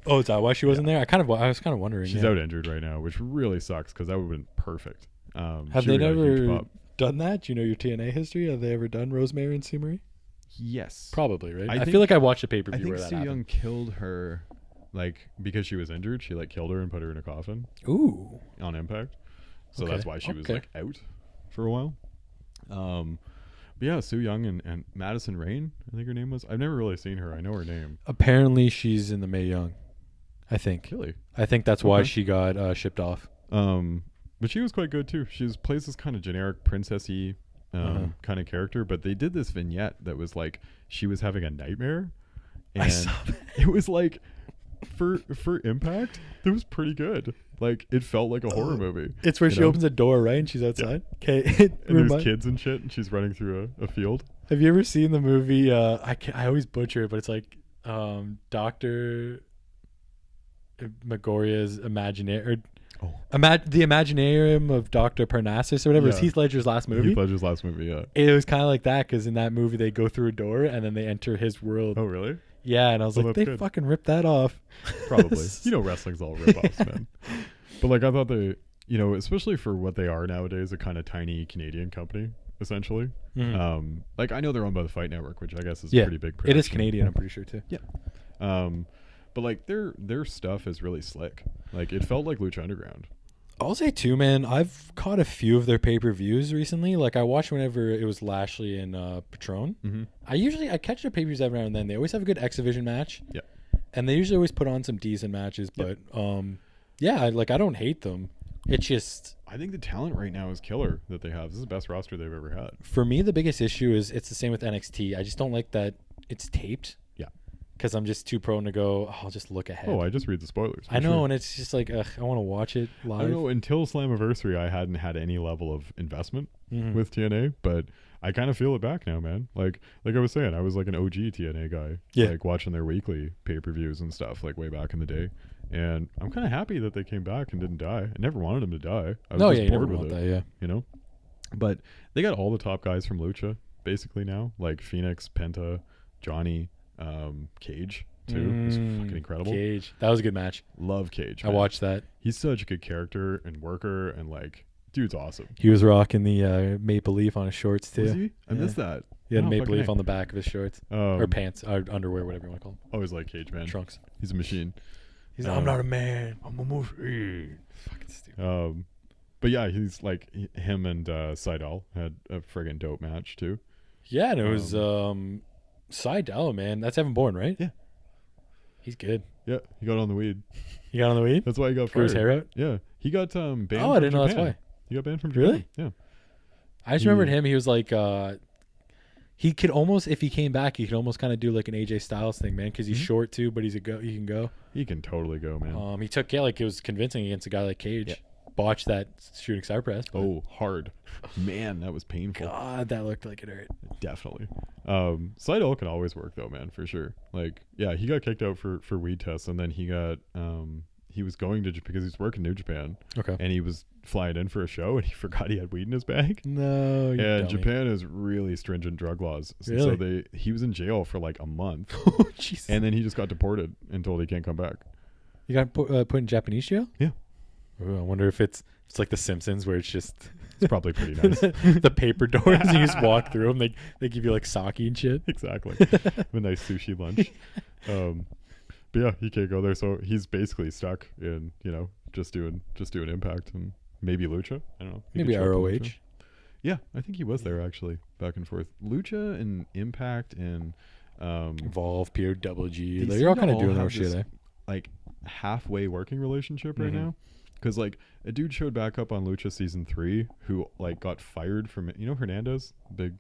Oh, is that why she wasn't there? I was kind of wondering. She's out injured right now, which really sucks because that would have been perfect. Have they never done that? Do you know your TNA history? Have they ever done Rosemary and Sue Marie? Yes, probably. Right. I feel like I watched a pay per view where that happened. Su Yung killed her, like because she was injured. She like killed her and put her in a coffin. Ooh. On Impact, so that's why she was like out for a while. But yeah, Su Yung and Madison Rayne, I think her name was. I've never really seen her. I know her name. Apparently, she's in the Mae Young. I think. Really? I think that's why she got shipped off. But she was quite good too. She plays this kind of generic princessy kind of character. But they did this vignette that was like she was having a nightmare, and it was like for Impact, it was pretty good. Like it felt like a horror movie. It's where she opens a door, right, and she's outside. Okay, and there's kids and shit, and she's running through a field. Have you ever seen the movie? I always butcher it, but it's like Dr. Megoria's the Imaginarium of Dr. Parnassus or whatever. It's Heath Ledger's last movie. Heath Ledger's last movie, yeah. It was kind of like that because in that movie they go through a door and then they enter his world. Oh, really? Yeah, and I was like, they fucking ripped that off. Probably. Wrestling's all rip-offs, man. But like I thought they, especially for what they are nowadays, a kind of tiny Canadian company, essentially. Mm-hmm. Like I know they're owned by the Fight Network, which I guess is a pretty big production. It is Canadian, I'm pretty sure too. Yeah. But like their stuff is really slick. Like it felt like Lucha Underground. I'll say too, man. I've caught a few of their pay-per-views recently. Like I watched whenever it was Lashley and Patron. Mm-hmm. I catch their pay-per-views every now and then. They always have a good X Division match. Yeah. And they usually always put on some decent matches. But I don't hate them. It's just I think the talent right now is killer that they have. This is the best roster they've ever had. For me, the biggest issue is it's the same with NXT. I just don't like that it's taped. Because I'm just too prone to go, I'll just look ahead. Oh, I just read the spoilers. I know, and it's just like, I want to watch it live. I don't know, until Slammiversary, I hadn't had any level of investment with TNA, but I kind of feel it back now, man. Like I was saying, I was like an OG TNA guy. Yeah. Like watching their weekly pay-per-views and stuff, like way back in the day. And I'm kind of happy that they came back and didn't die. I never wanted them to die. I was just bored with it. But they got all the top guys from Lucha, basically now. Like Phoenix, Penta, Johnny, Cage too. It was fucking incredible. Cage, that was a good match. Love Cage, man. I watched that. He's such a good character and worker, and like dude's awesome. He was rocking the maple leaf on his shorts too. Was he? I missed that. He had a maple leaf on the back of his shorts or pants or underwear, whatever you want to call them. Always like Cage, man. Trunks. He's a machine. He's I'm not a man, I'm a machine. Fucking stupid. But yeah, he's like him and Seidel had a friggin' dope match too. Yeah, and it was Seidel, man. That's Evan Bourne, right? Yeah. He's good. Yeah, he got on the weed. He got on the weed? That's why he got fired. Grew his hair out? Yeah. He got banned from Japan. I didn't know that's why. He got banned from Japan. Really? Yeah. I just remembered him. He was like, he could almost, if he came back, he could almost kind of do like an AJ Styles thing, man, because he's short too, but he can go. He can totally go, man. He took, it was convincing against a guy like Cage. Yeah. Botched that shooting star press. Oh, hard. Man, that was painful. God, that looked like it hurt. Definitely. Seidel can always work though, man, for sure. Like, yeah, he got kicked out for weed tests, and then he got he was going to because he was working New Japan. Okay. And he was flying in for a show, and he forgot he had weed in his bag. No, you and Japan has really stringent drug laws. Really? So he was in jail for like a month. Oh, Jesus. And then he just got deported and told he can't come back. You got put in Japanese jail? Yeah. Ooh, I wonder if it's like The Simpsons where it's just it's probably pretty nice. The paper doors, you just walk through them. They give you like sake and shit. Exactly. A nice sushi lunch. But yeah, he can't go there, so he's basically stuck in just doing Impact and maybe Lucha. I don't know. Maybe ROH. Yeah, I think he was there actually, back and forth. Lucha and Impact and Evolve, PWG. they They're all seem to kind of all doing their have shit. this, like halfway working relationship right now. Because like a dude showed back up on Lucha season 3 who like got fired from, you know, Hernandez, big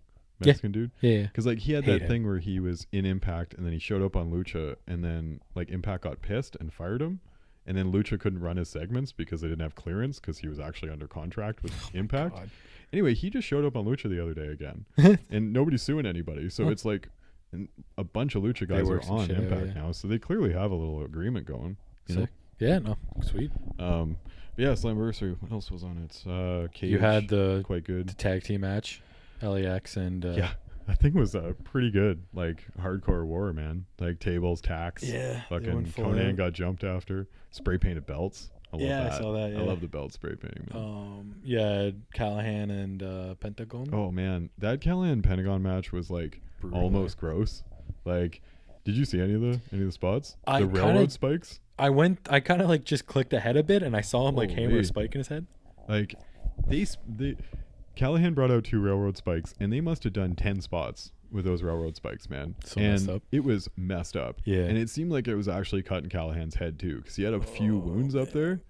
Mexican dude. Yeah. Because like he had Hate that him. thing where he was in Impact and then he showed up on Lucha and then like Impact got pissed and fired him. And then Lucha couldn't run his segments because they didn't have clearance because he was actually under contract with Impact. God. Anyway, he just showed up on Lucha the other day again. And nobody's suing anybody. So it's like a bunch of Lucha guys are work some on shit out, Impact yeah. now. So they clearly have a little agreement going. You know? Sick. Yeah, no. Sweet. Yeah, Slammiversary. What else was on it? Cage. You had the quite good. tag team match, LAX and Yeah, that thing was pretty good. Like hardcore war, man. Like tables, tacks. Yeah, they Fucking went full Conan out. got jumped after. Spray painted belts. I love that. I saw that. Yeah. I love the belt spray painting. Man. Yeah, Callahan and Pentagon. Oh man, that Callahan Pentagon match was like Brutal. almost gross. Like, did you see any of the spots? I The railroad kinda- spikes. I kind of like just clicked ahead a bit and I saw him like hammer Holy. a spike in his head. Like, they Callahan brought out 2 railroad spikes, and they must have done 10 spots with those railroad spikes, man. So and messed up. it was messed up. Yeah. And it seemed like it was actually cutting Callahan's head too, because he had a few wounds up there,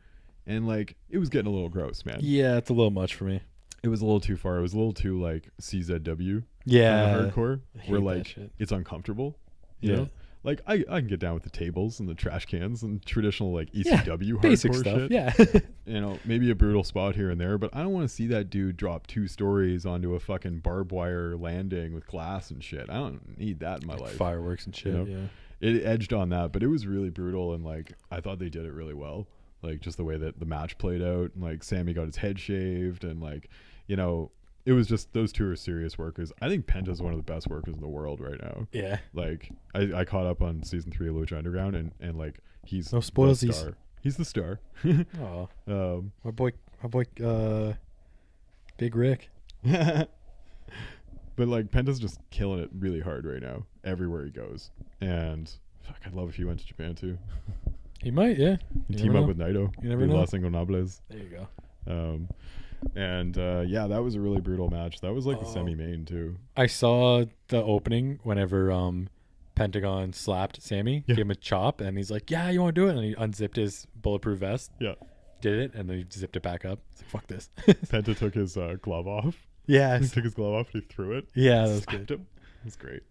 and like it was getting a little gross, man. Yeah, it's a little much for me. It was a little too far. It was a little too like CZW. Yeah, Kind of hardcore, hate where that like shit. it's uncomfortable. You Yeah. know? Like I can get down with the tables and the trash cans and traditional like ECW basic hardcore stuff. shit. Yeah. You know, maybe a brutal spot here and there, but I don't want to see that dude drop 2 stories onto a fucking barbed wire landing with glass and shit. I don't need that in my life. Fireworks and shit. know? Yeah. It edged on that, but it was really brutal, and like I thought they did it really well. Like just the way that the match played out, and like Sammy got his head shaved, and like, you know, it was just those 2 are serious workers. I think Penta's one of the best workers in the world right now. Yeah. Like I caught up on season 3 of Lucha Underground, and like he's No the spoilsies. star. He's the star. Oh, my boy, Big Rick. But like Penta's just killing it really hard right now everywhere he goes, and fuck, I'd love if he went to Japan too. He might, yeah. You You team never up know. with Naito. You never be know. Los Ingobernables. There you go. And yeah, that was a really brutal match. That was like the Oh. semi-main too. I saw the opening whenever Pentagon slapped Sammy, Yeah. gave him a chop, and he's like, "Yeah, you want to do it?" And he unzipped his bulletproof vest, Yeah, did it, and then he zipped it back up. It's like, fuck this. Penta took his glove off. Yeah, He took his glove off and he threw it. yeah, that was Slapped good. him. That's great.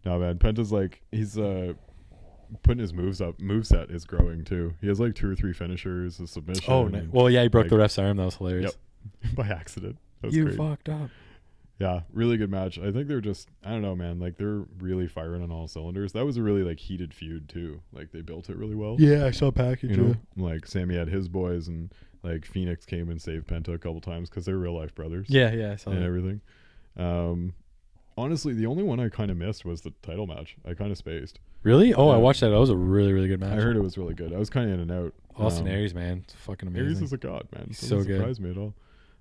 No man, Penta's like he's putting his moveset is growing too. He has like 2 or 3 finishers, a submission. Oh, and- well, yeah, he broke like- the ref's arm. That was hilarious. Yep. By accident. That was You great. fucked up. Yeah, really good match. I think they're just I don't know, man. Like they're really firing on all cylinders. That was a really like heated feud too. Like they built it really well. Yeah, I saw a package. You know, like Sammy had his boys, and like Phoenix came and saved Penta a couple times because they're real life brothers. Yeah, I saw and that. everything. Honestly, the only one I kind of missed was the title match. I kind of spaced. Really? Oh, I Yeah. watched that. That was a really, really good match. I heard it was really good. I was kind of in and out. Austin Aries, man, it's fucking amazing. Aries is a god, man. He's Doesn't so good. surprise me at all.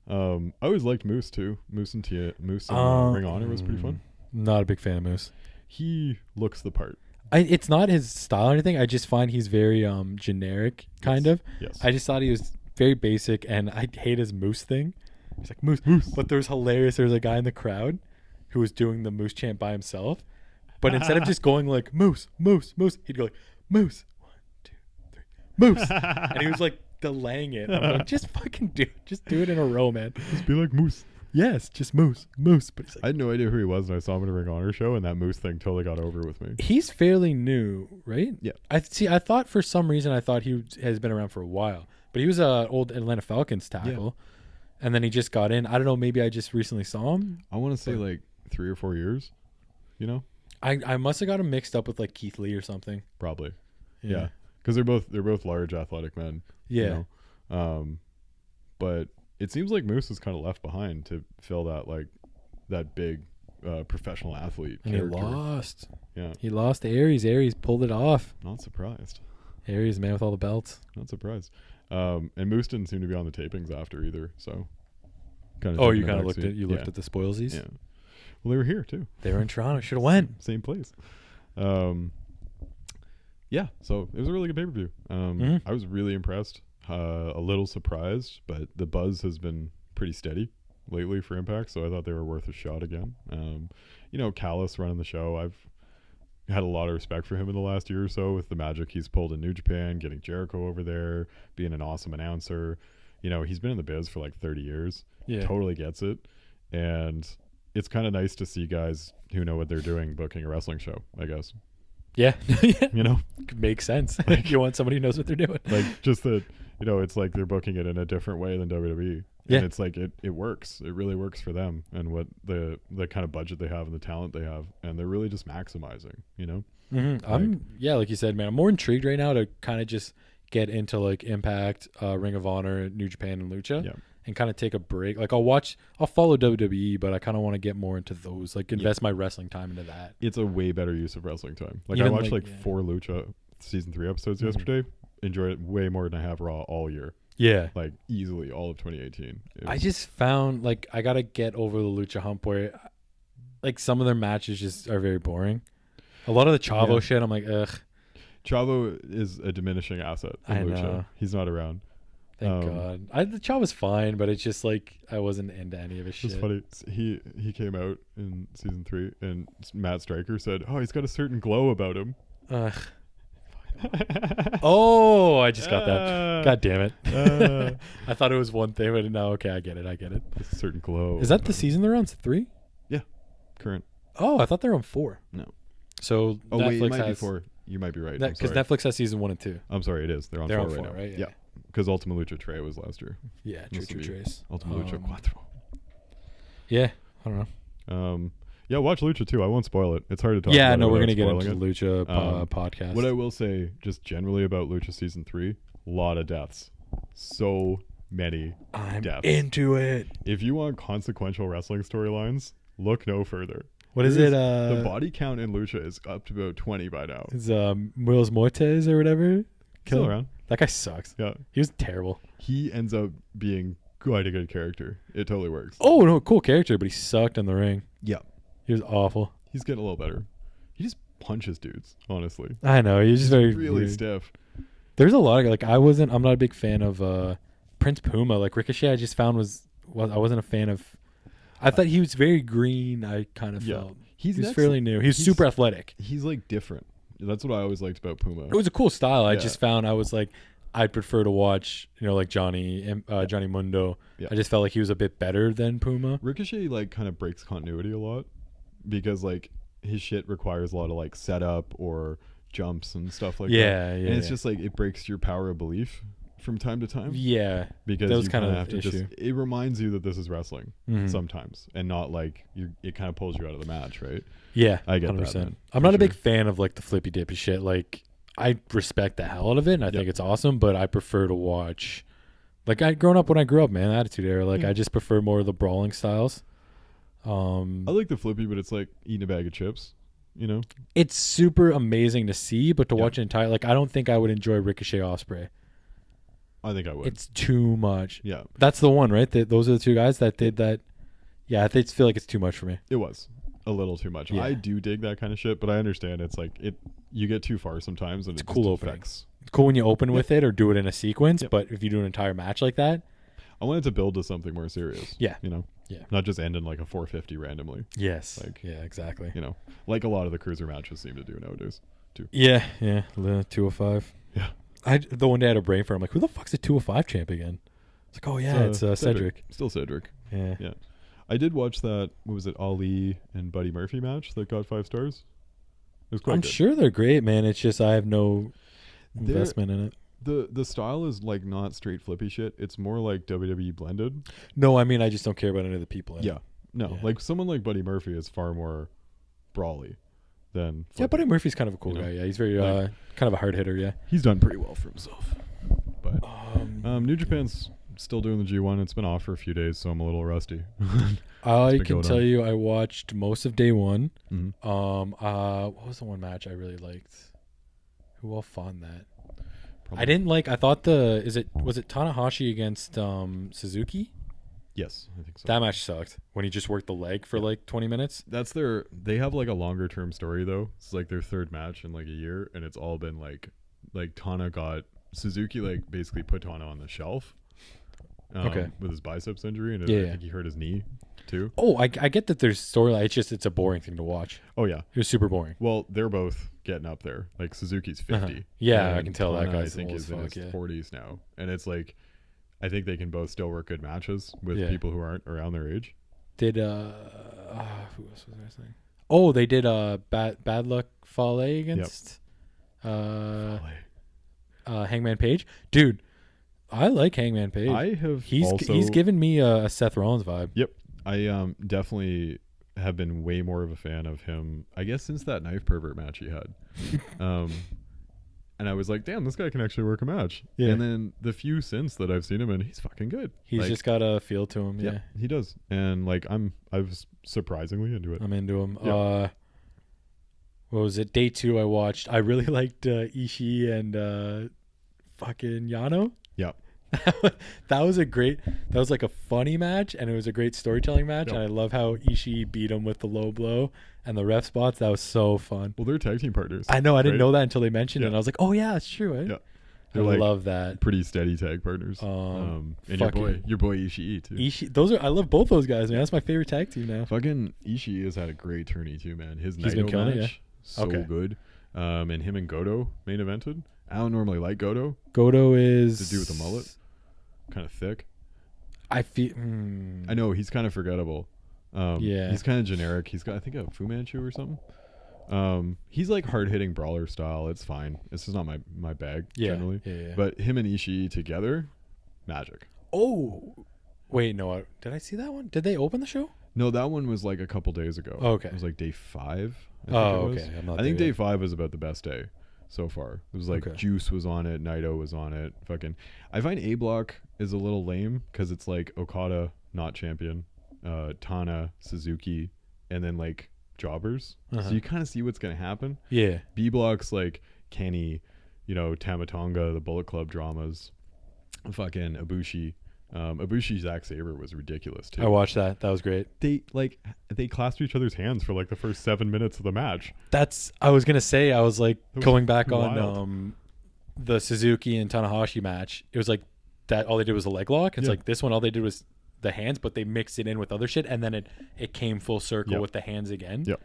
I always liked Moose too. Moose and Ring Honor was pretty fun. Not a big fan of Moose. He looks the part. It's not his style or anything. I just find he's very generic, kind of. Yes. I just thought he was very basic, and I hate his Moose thing. He's like Moose. But there's hilarious. There's a guy in the crowd who was doing the Moose chant by himself, but instead of just going like Moose, Moose, Moose, he'd go like Moose, 1, 2, 3, Moose, and he was like delaying it. I'm like, just fucking do it in a row, man. Just be like Moose. Yes, just Moose. But he's I like, had no idea who he was, and I saw him at a Ring Honor show, and that Moose thing totally got over with me. he's fairly new, right? Yeah. I thought for some reason he has been around for a while, but he was a old Atlanta Falcons tackle, and then he just got in. I don't know. Maybe I just recently saw him. I want to say like 3 or 4 years. You know, I must have got him mixed up with like Keith Lee or something. probably. Yeah, because they're both large, athletic men. Yeah. You know? But it seems like Moose is kind of left behind to fill that big professional athlete And character. he lost. Yeah, He lost to Aries. Aries pulled it off. not surprised. Aries, man with all the belts. Not surprised. And Moose didn't seem to be on the tapings after either. So, kind of. Oh, you kind of looked at the spoilsies. Yeah. Well, they were here too. They were in Toronto. Should have went. Same place. Yeah, so it was a really good pay-per-view. Mhm. I was really impressed. A little surprised, but the buzz has been pretty steady. lately for Impact, so I thought they were worth a shot again. Callis running the show, I've had a lot of respect for him in the last year or so with the magic he's pulled in New Japan, getting Jericho over there, being an awesome announcer. He's been in the biz for like 30 years. Yeah. Totally gets it. And it's kind of nice to see guys who know what they're doing booking a wrestling show, I guess. Yeah. Makes sense. Like, you want somebody who knows what they're doing. Like, just that, it's like they're booking it in a different way than WWE. Yeah. And it's like it works. It really works for them and what the kind of budget they have and the talent they have, and they're really just maximizing. Like you said, man, I'm more intrigued right now to kind of just get into like Impact, Ring of Honor, New Japan, and Lucha, and kind of take a break. Like I'll follow WWE, but I kind of want to get more into those. Like invest my wrestling time into that. It's a way better use of wrestling time. Like Even I watched 4 Lucha season 3 episodes yesterday. Enjoyed it way more than I have Raw all year. Yeah. Like easily all of 2018. I just found like I got to get over the Lucha hump where like some of their matches just are very boring. A lot of the Chavo shit, I'm like, ugh. Chavo is a diminishing asset in Lucha. Know. He's not around. Thank God. The Chavo's fine, but it's just like I wasn't into any of his shit. It's funny. He came out in season 3 and Matt Stryker said, "Oh, he's got a certain glow about him." Oh, I just got that. God damn it. I thought it was one thing, but no, okay, I get it. A certain glow. Is that the season they're on? 3? Yeah. Current. Oh, I thought they were on 4. No. So Netflix it might be 4. You might be right. Because Netflix has season 1 and 2. I'm sorry, it is. They're on 4 right now. Right? Yeah. Because Ultima Lucha Tre was last year. Yeah, True Trace. Ultima Lucha Cuatro. Yeah, I don't know. Yeah, watch Lucha too. I won't spoil it. It's hard to talk about. Yeah, no, we're going to get into the Lucha podcast. What I will say, just generally about Lucha Season 3, a lot of deaths. So many deaths. I'm into it. If you want consequential wrestling storylines, look no further. What is it? The body count in Lucha is up to about 20 by now. Is Muros Mortes or whatever? Still around. That guy sucks. Yeah. He was terrible. He ends up being quite a good character. It totally works. Oh, no, cool character, but he sucked in the ring. Yeah. He was awful. He's getting a little better. He just punches dudes, honestly. I know. He's just very really weird. stiff. There's a lot of like I'm not a big fan of Prince Puma. Like Ricochet I just found I wasn't a fan of. I thought he was very green. I kind of felt he's fairly new. He's super athletic. He's like different. That's what I always liked about Puma. It was a cool style. I just found I was like I'd prefer to watch like Johnny Mundo. Yeah. I just felt like he was a bit better than Puma. Ricochet like kind of breaks continuity a lot because like his shit requires a lot of like setup or jumps and stuff like that. Yeah. And it's just like it breaks your power of belief from time to time. Yeah. Because that was you kind of have to issue. it reminds you that this is wrestling sometimes and not like it kind of pulls you out of the match, right? Yeah. I get 100%. that. Man, I'm not a big fan of like the flippy dippy shit. Like I respect the hell out of it and I think it's awesome, but I prefer to watch like when I grew up, man, Attitude Era. Like I just prefer more of the brawling styles. I like the flippy, but it's like eating a bag of chips, you know? It's super amazing to see, but to watch an entire like I don't think I would enjoy Ricochet Ospreay. I think I would. It's too much. Yeah. That's the one, right? Those are the two guys that did that. Yeah, I feel like it's too much for me. It was a little too much. Yeah. I do dig that kind of shit, but I understand it's like you get too far sometimes and it's cool opening. It's cool when you open with it or do it in a sequence, but if you do an entire match like that, I want it to build to something more serious. Yeah. You know? Yeah. Not just end in like a 450 randomly. Yes. Like, yeah, exactly. You know, like a lot of the cruiser matches seem to do nowadays too. Yeah. The 205. Yeah. The one day I had a brain fart. I'm like, who the fuck's the 205 champ again? It's like, oh yeah, it's Cedric. Still Cedric. Yeah. Yeah. I did watch that, what was it, Ali and Buddy Murphy match that got 5 stars. It was quite good. Sure they're great, man. It's just I have no investment in it. The style is like not straight flippy shit. It's more like WWE blended. No, I mean I just don't care about any of the people in it. No. Yeah. Like someone like Buddy Murphy is far more brawly than flippy. Yeah, Buddy Murphy's kind of a cool guy. Yeah, he's very kind of a hard hitter, yeah. He's done pretty well for himself. But New Japan's still doing the G1. It's been off for a few days, so I'm a little rusty. I can tell you I watched most of day 1. Mm-hmm. What was the one match I really liked? Who all fought in that? I didn't like. I thought was it Tanahashi against Suzuki? Yes, I think so. That match sucked when he just worked the leg for like 20 minutes. They have like a longer term story though. It's like their 3rd match in like a year, and it's all been like Tana got Suzuki like basically put Tana on the shelf, with his biceps injury, and I think he hurt his knee too. Oh, I get that there's storyline. It's a boring thing to watch. Oh yeah, it was super boring. Well, they're both getting up there. Like Suzuki's 50. Yeah, I can tell that guy's I think is in his 40s now, and it's like I think they can both still work good matches with people who aren't around their age. Did who else was I saying? Oh, they did Bad Luck Fale against Hangman Page. Dude, I like Hangman Page. He's given me a Seth Rollins vibe. Yep. I definitely have been way more of a fan of him, I guess, since that knife pervert match he had. And I was like, damn, this guy can actually work a match. Yeah. And then the few since that I've seen him in, he's fucking good. He's just got a feel to him. Yeah, he does. And like I was surprisingly into it. I'm into him. Yep. What was it? Day 2 I watched. I really liked Ishii and fucking Yano. Yep. That was like a funny match, and it was a great storytelling match. Yep. And I love how Ishii beat him with the low blow and the ref spots. That was so fun. Well, they're tag team partners. I know. I didn't know that until they mentioned it. And I was like, oh yeah, it's true. Eh? Yeah. I love that. Pretty steady tag partners. And your boy Ishii too. I love both those guys, man. That's my favorite tag team now. Fucking Ishii has had a great tourney too, man. His Naito match, so good. And him and Goto main evented. I don't normally like Goto. Goto is the dude with the mullet. Kind of thick. I feel. I know he's kind of forgettable. He's kind of generic. He's got, I think, a Fu Manchu or something. He's like hard hitting brawler style. It's fine. This is not my bag generally. Yeah. But him and Ishii together, magic. Oh, wait, no. Did I see that one? Did they open the show? No, that one was like a couple days ago. Oh, okay. It was like day 5. Okay. I think day 5 was about the best day so far. It was like Juice was on it, Naito was on it. Fucking, I find A Block is a little lame because it's like Okada not champion, Tana, Suzuki, and then like jobbers. So you kind of see what's gonna happen. Yeah. B Block's like Kenny, Tamatonga, the Bullet Club dramas, fucking Ibushi. Ibushi Zack Sabre was ridiculous too. I watched that. That was great. They clasped each other's hands for like the first 7 minutes of the match. I was gonna say, I was like going back on the Suzuki and Tanahashi match. It was like that all they did was a leg lock. It's like this one all they did was the hands, but they mixed it in with other shit, and then it came full circle with the hands again. Yep.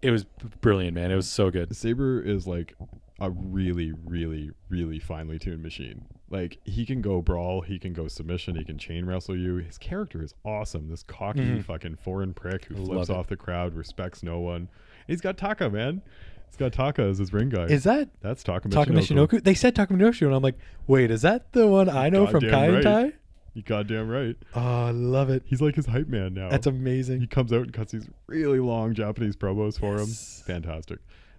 It was brilliant, man. It was so good. Sabre is like a really, really, really finely tuned machine. Like, he can go brawl, he can go submission, he can chain wrestle you. His character is awesome. This cocky fucking foreign prick who flips off the crowd, respects no one. And he's got Taka, man. He's got Taka as his ring guy. That's Taka Michinoku? They said Taka Michinoku, and I'm like, wait, is that the one I know from Kai and Tai? You goddamn right. Oh, I love it. He's like his hype man now. That's amazing. He comes out and cuts these really long Japanese promos for him. Fantastic.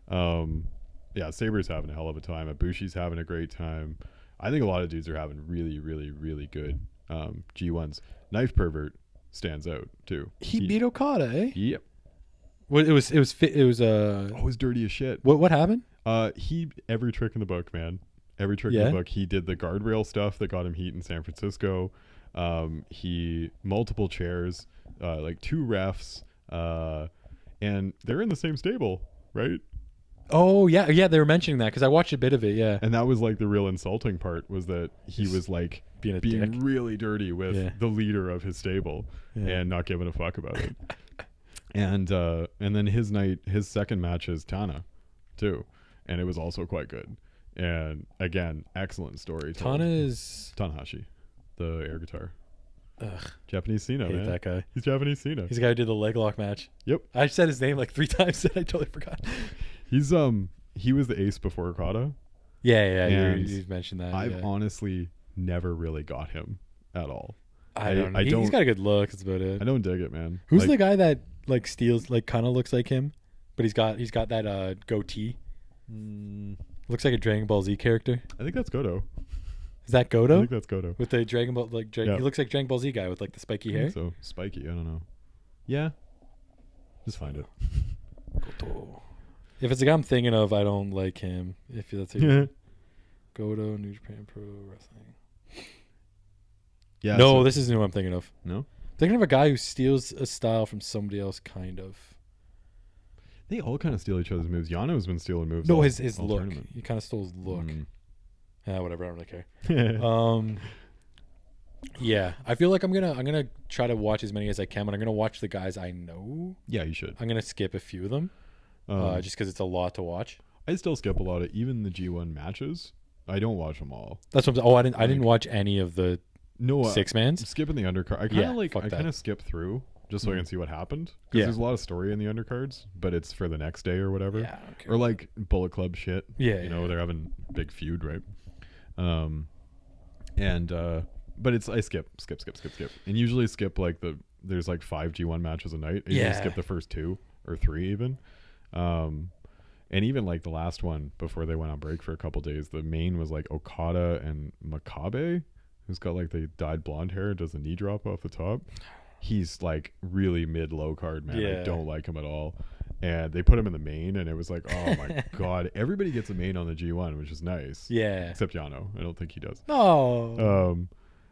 Yeah, Sabre's having a hell of a time. Ibushi's having a great time. I think a lot of dudes are having really, really, really good G1s. Knife Pervert stands out too. He beat Okada, eh? Yep. It was dirty as shit. What happened? He every trick in the book, man. Every trick in the book. He did the guardrail stuff that got him heat in San Francisco. He multiple chairs, like 2 refs, and they're in the same stable, right? Oh yeah, they were mentioning that because I watched a bit of it. Yeah, and that was like the real insulting part was that he was like being really dirty with the leader of his stable and not giving a fuck about it. And then his second match is Tana, too, and it was also quite good. And again, excellent story. Tana is Tanahashi, the air guitar. Ugh. Japanese Cena, man. That guy. He's Japanese Cena. He's the guy who did the leg lock match. Yep. I said his name like 3 times and I totally forgot. He was the ace before Okada. Yeah, you've mentioned that. I've honestly never really got him at all. I don't know. He's got a good look. That's about it. I don't dig it, man. Who's the guy that like steals, like kind of looks like him, but he's got that goatee. Looks like a Dragon Ball Z character. I think that's Goto. Is that Goto? I think that's Goto. With the Dragon Ball, he looks like Dragon Ball Z guy with like the spiky hair. So spiky, I don't know. Yeah, just find it. Goto. If it's the guy I'm thinking of, I don't like him. If that's it. Goto, New Japan Pro Wrestling. Yeah. No, this isn't who I'm thinking of. No? I'm thinking of a guy who steals a style from somebody else, kind of. They all kind of steal each other's moves. Yano's been stealing moves. No, his look. Tournament. He kind of stole his look. Yeah, whatever. I don't really care. Yeah, I feel like I'm gonna try to watch as many as I can, but I'm gonna watch the guys I know. Yeah, you should. I'm gonna skip a few of them, just because it's a lot to watch. I still skip a lot of even the G1 matches. I don't watch them all. That's what. I didn't watch any of the six mans. Skipping the undercard. I kind of skip through just so I can see what happened. Because there's a lot of story in the undercards, but it's for the next day or whatever. Yeah, I don't care. Or like Bullet Club shit. Yeah, you know they're having big feud, right? But it's I skip, and usually skip like there's like 5 G1 matches a night. I usually skip the first 2 or 3 even. And even like the last one before they went on break for a couple days, the main was like Okada and Makabe, who's got like the dyed blonde hair and does the knee drop off the top. He's like really mid-low card, man. I don't like him at all. And they put him in the main, and it was like, oh my god, everybody gets a main on the G1, which is nice. Yeah, except Yano. I don't think he does. Oh.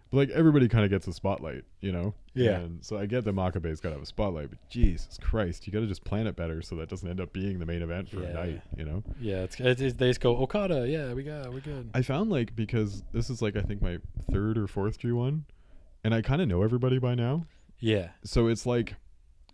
But like everybody kind of gets a spotlight, you know? Yeah. And so I get that Makabe's got to have a spotlight, but Jesus Christ, you got to just plan it better so that doesn't end up being the main event for a night, you know? Yeah, it's they just go Okada. Yeah, we're good. I found like because this is like I think my 3rd or 4th G1, and I kind of know everybody by now. Yeah. So it's like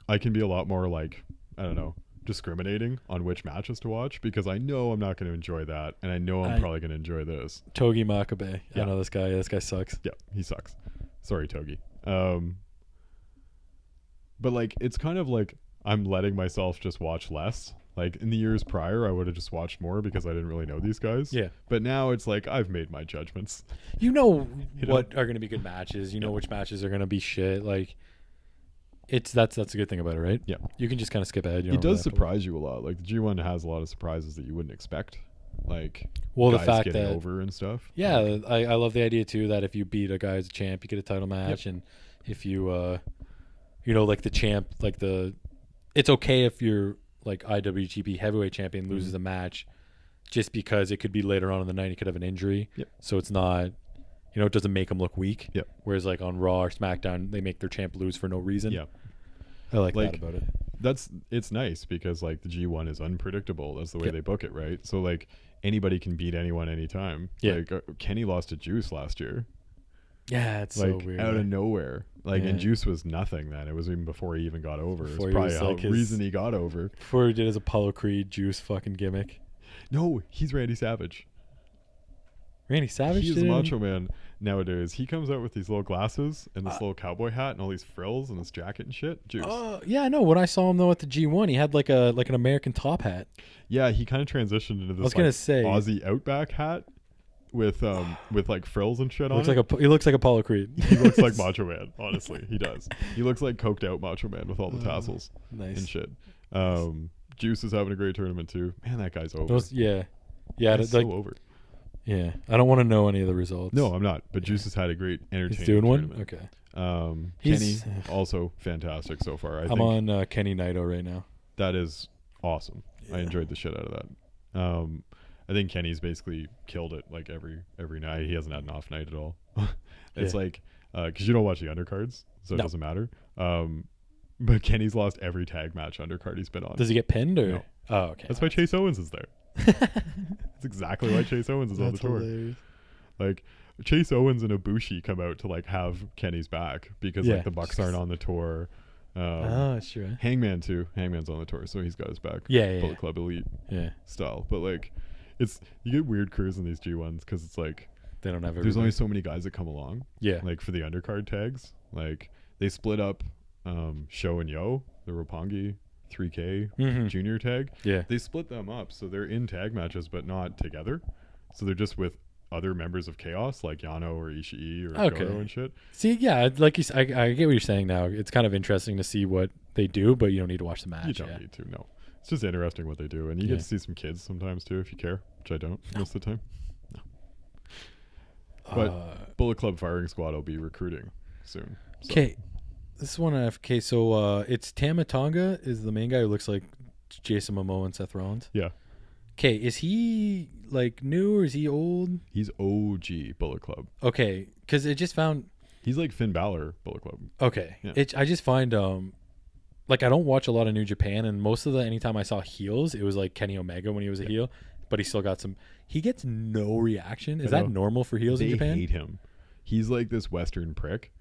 I can be a lot more like I don't know discriminating on which matches to watch because I know I'm not going to enjoy that, and I know I'm probably going to enjoy this. Togi Makabe. I know this guy. This guy sucks. Yeah, he sucks. Sorry, Togi. But like it's kind of like I'm letting myself just watch less. Like in the years prior, I would have just watched more because I didn't really know these guys. Yeah. But now it's like I've made my judgments. You know what are going to be good matches. You know which matches are going to be shit. Like that's a good thing about it, right? Yeah. You can just kind of skip ahead. It does surprise you a lot. Like the G1 has a lot of surprises that you wouldn't expect. Like the guys fact getting that over and stuff. Yeah, I love the idea too that if you beat a guy as a champ, you get a title match, and if you like the champ, like it's okay if you're like IWGP heavyweight champion loses a match, just because it could be later on in the night, he could have an injury. Yep. So it's not, it doesn't make him look weak. Yep. Whereas like on Raw or SmackDown, they make their champ lose for no reason. Yeah. I like that about it. It's nice because like the G1 is unpredictable. That's the way they book it, right? So like anybody can beat anyone anytime. Yeah. Like Kenny lost to Juice last year. Yeah, it's like so weird. Out of nowhere. Like and Juice was nothing then. It was even before he even got over. It's probably the reason he got over. Before he did his Apollo Creed Juice fucking gimmick. No, he's Randy Savage. Randy Savage? He's Macho Man nowadays. He comes out with these little glasses and this little cowboy hat and all these frills and this jacket and shit. Juice. Yeah, I know. When I saw him though at the G1, he had like an American top hat. Yeah, he kind of transitioned into this Aussie Outback hat with like frills and shit on it. He looks like Apollo Creed. He looks like Macho Man, honestly. He does. He looks like coked out Macho Man with all the tassels and shit. Juice is having a great tournament too. Man, that guy's over. Yeah, he's so over. Yeah, I don't want to know any of the results. No, I'm not. But Juice has had a great entertaining He's doing tournament. one? Okay. Kenny, also fantastic so far. I'm on Kenny Naito right now. That is awesome. Yeah. I enjoyed the shit out of that. I think Kenny's basically killed it like every night. He hasn't had an off night at all. It's like, because you don't watch the undercards, so it doesn't matter. But Kenny's lost every tag match undercard he's been on. Does he get pinned or? No. Oh, okay. That's why Chase Owens is there. That's exactly why Chase Owens is on the tour. Hilarious. Like Chase Owens and Ibushi come out to like have Kenny's back because like the Bucks aren't on the tour. Sure. Hangman too. Hangman's on the tour, so he's got his back. Bullet Club Elite style. But like, you get weird crews in these G1s because it's like they don't have. There's only so many guys that come along. Yeah. Like for the undercard tags, like they split up Sho and Yo, the Roppongi 3K junior tag. Yeah. They split them up so they're in tag matches but not together. So they're just with other members of Chaos like Yano or Ishii or Goto and shit. See, yeah, like I get what you're saying now. It's kind of interesting to see what they do, but you don't need to watch the match. You don't need to, no. It's just interesting what they do. And you get to see some kids sometimes too if you care, which I don't most of the time. No. But Bullet Club Firing Squad will be recruiting soon. Okay. This one, okay, so it's Tama Tonga is the main guy who looks like Jason Momoa and Seth Rollins. Yeah. Okay, is he like new or is he old? He's OG Bullet Club. Okay, because it just found he's like Finn Balor Bullet Club. Okay, yeah. I just find like I don't watch a lot of New Japan, and most of the anytime I saw heels, it was like Kenny Omega when he was a heel, but he still got some. He gets no reaction. Is that normal for heels in Japan? They hate him. he's like this Western prick,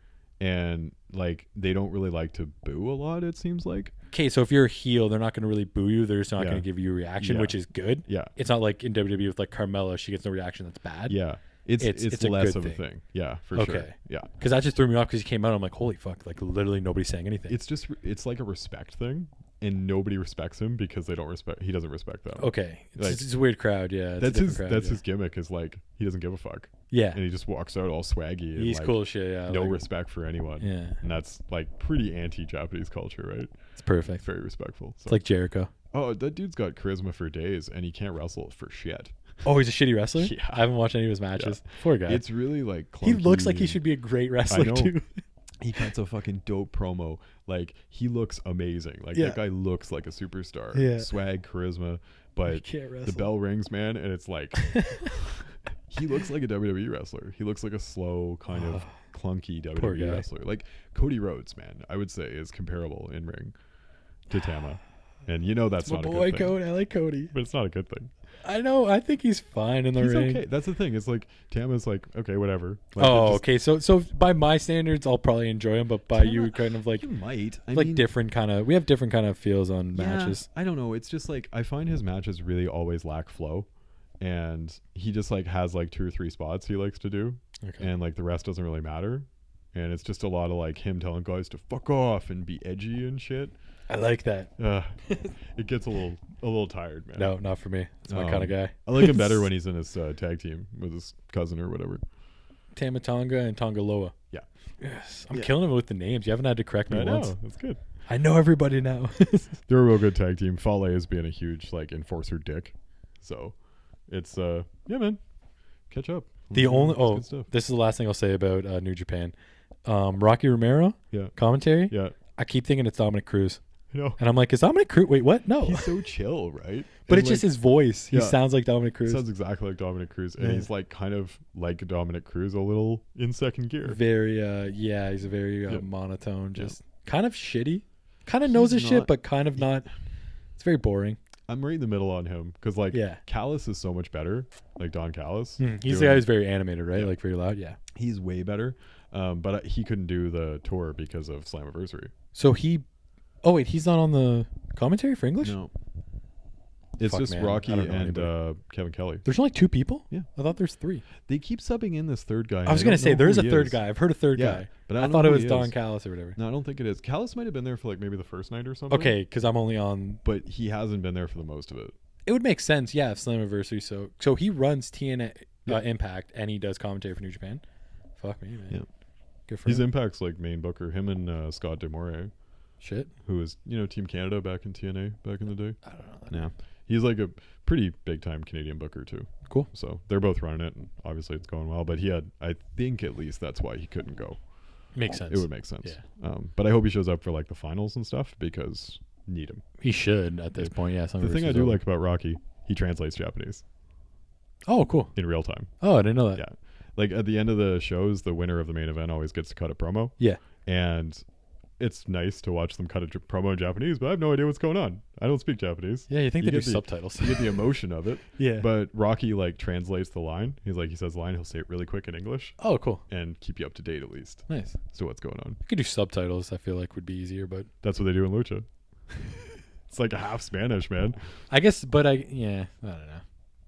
and like they don't really like to boo a lot. It seems like. Okay, so if you're a heel, they're not going to really boo you. They're just not going to give you a reaction, which is good. Yeah. It's not like in WWE with like Carmella, she gets no reaction. That's bad. Yeah. It's less of a thing. Yeah, for sure. Yeah. Because that just threw me off because he came out. I'm like, holy fuck! Like literally nobody's saying anything. It's like a respect thing, and nobody respects him because they don't respect. He doesn't respect them. Okay, it's a weird crowd. Yeah, that's his gimmick. Is like he doesn't give a fuck. Yeah, and he just walks out all swaggy. And he's like, cool shit. Yeah, no respect for anyone. Yeah, and that's like pretty anti-Japanese culture, right? It's perfect. It's very respectful. So. It's like Jericho. Oh, that dude's got charisma for days, and he can't wrestle for shit. Oh, he's a shitty wrestler? Yeah. I haven't watched any of his matches. Yeah. Poor guy. It's really like clunky. He looks like he should be a great wrestler too. He cuts a fucking dope promo. Like he looks amazing. Like that guy looks like a superstar. Yeah. Swag, charisma, but the bell rings, man, and it's like he looks like a WWE wrestler. He looks like a slow kind of clunky WWE wrestler. Like Cody Rhodes, man, I would say is comparable in ring to Tama. And you know that's not a good thing. Cody. I like Cody. But it's not a good thing. I know. I think he's fine in the ring. Okay. That's the thing. It's like Tama's like, okay, whatever. Like, okay. So by my standards, I'll probably enjoy him, but by you, kind of like you might. I mean, different kind of. We have different kind of feels on matches. I don't know. It's just like I find his matches really always lack flow, and he just like has like 2 or 3 spots he likes to do, and like the rest doesn't really matter, and it's just a lot of like him telling guys to fuck off and be edgy and shit. I like that. It gets a little tired, man. No, not for me. It's my kind of guy. I like him better when he's in his tag team with his cousin or whatever. Tama Tonga and Tongaloa. Yeah. Yes. I'm killing him with the names. You haven't had to correct me once. That's good. I know everybody now. They're a real good tag team. Fale is being a huge like enforcer dick. So it's man. Catch up. This is the last thing I'll say about New Japan. Rocky Romero. Yeah. Commentary. Yeah. I keep thinking it's Dominic Cruz. No. And I'm like, is Dominic Cruz? Wait, what? No. He's so chill, right? But it's just his voice. He sounds like Dominic Cruz. Sounds exactly like Dominic Cruz. And he's like kind of like Dominic Cruz a little in second gear. Very, he's a very monotone, just kind of shitty. Kind of knows his shit, but kind of not. It's very boring. I'm right in the middle on him because like Callis is so much better. Like Don Callis. He's the guy who's very animated, right? Like very loud. Yeah. He's way better. But he couldn't do the tour because of Slammiversary. So oh wait, he's not on the commentary for English? No. It's just Rocky and Kevin Kelly. There's only 2 people? Yeah. I thought there's 3. They keep subbing in this third guy. I was going to say, there is a third guy. I've heard a third guy. But I thought it was Don Callis or whatever. No, I don't think it is. Callis might have been there for like maybe the first night or something. Okay, because I'm only on... But he hasn't been there for the most of it. It would make sense, if Slammiversary. So he runs TNA Impact, and he does commentary for New Japan. Fuck me, man. Yeah. Good for him. He's Impact's like main booker. Him and Scott Demore. Shit. Who was, Team Canada back in TNA back in the day. I don't know that. Yeah. He's like a pretty big time Canadian booker too. Cool. So they're both running it, and obviously it's going well. But I think at least that's why he couldn't go. Makes sense. It would make sense. Yeah. But I hope he shows up for like the finals and stuff because need him. He should at this point. Yeah. The thing I do like about Rocky, he translates Japanese. Oh, cool. In real time. Oh, I didn't know that. Yeah. Like at the end of the shows, the winner of the main event always gets to cut a promo. Yeah. And it's nice to watch them cut a promo in Japanese, but I have no idea what's going on. I don't speak Japanese. Yeah, you think they do subtitles. You get the emotion of it. Yeah. But Rocky like translates the line. He says the line, he'll say it really quick in English. Oh, cool. And keep you up to date at least. Nice. So what's going on. You could do subtitles, I feel like would be easier, but that's what they do in Lucha. It's like a half Spanish, man. I guess, but I don't know.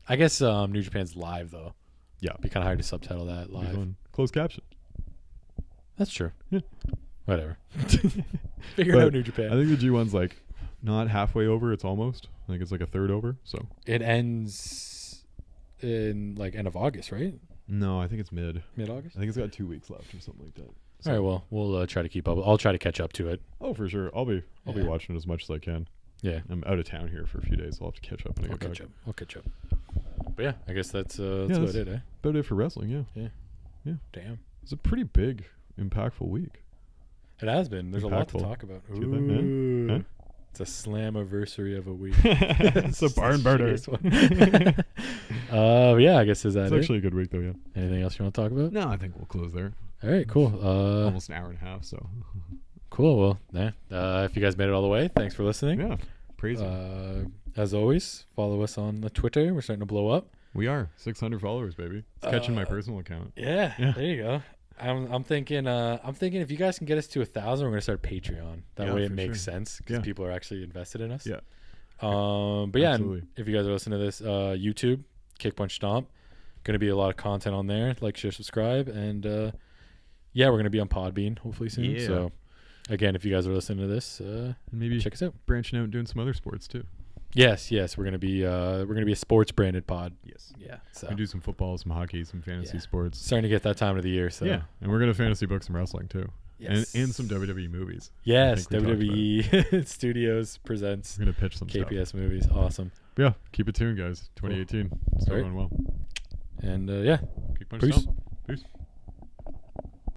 I guess New Japan's live though. Yeah. It'd be kind of hard to subtitle that live. Closed caption. That's true. Yeah. Whatever. Figure out New Japan. I think the G1's like not halfway over. It's almost. I think it's like a third over. So it ends in like end of August, right? No, I think it's mid-August. I think it's got 2 weeks left or something like that. So. All right. Well, we'll try to keep up. I'll try to catch up to it. Oh, for sure. I'll be watching it as much as I can. Yeah. I'm out of town here for a few days. So I'll have to catch up. I'll catch up. But yeah, I guess that's about it, eh? About it for wrestling. Yeah. Damn. It's a pretty big, impactful week. It has been. There's a lot to talk about. See that, man? Huh? It's a Slammiversary of a week. It's a barn burner. Yeah, I guess is that it's actually a good week though. Yeah. Anything else you want to talk about? No, I think we'll close there. All right, cool. Almost an hour and a half. So cool. Well, if you guys made it all the way, thanks for listening. Yeah, praise. As always, follow us on the Twitter. We're starting to blow up. We are 600 followers, baby. It's catching my personal account. Yeah, there you go. I'm thinking if you guys can get us to 1,000, we're gonna start Patreon. That way it makes sense because people are actually invested in us. Yeah. But yeah, and if you guys are listening to this, YouTube, Kick Punch Stomp, gonna be a lot of content on there. Like, share, subscribe, and yeah, we're gonna be on Podbean hopefully soon. Yeah. So again, if you guys are listening to this, maybe check us out. Branching out and doing some other sports too. Yes, we're gonna be a sports branded pod. Yes. Yeah. So we do some football, some hockey, some fantasy sports. Starting to get that time of the year. So yeah, and we're gonna fantasy book some wrestling too. Yes. And some WWE movies. Yes, WWE Studios presents. We're gonna pitch some KPS stuff. movies. Awesome. But yeah, keep it tuned, guys. 2018 still going well. And yeah, Keep punch Peace. Stomp. Peace.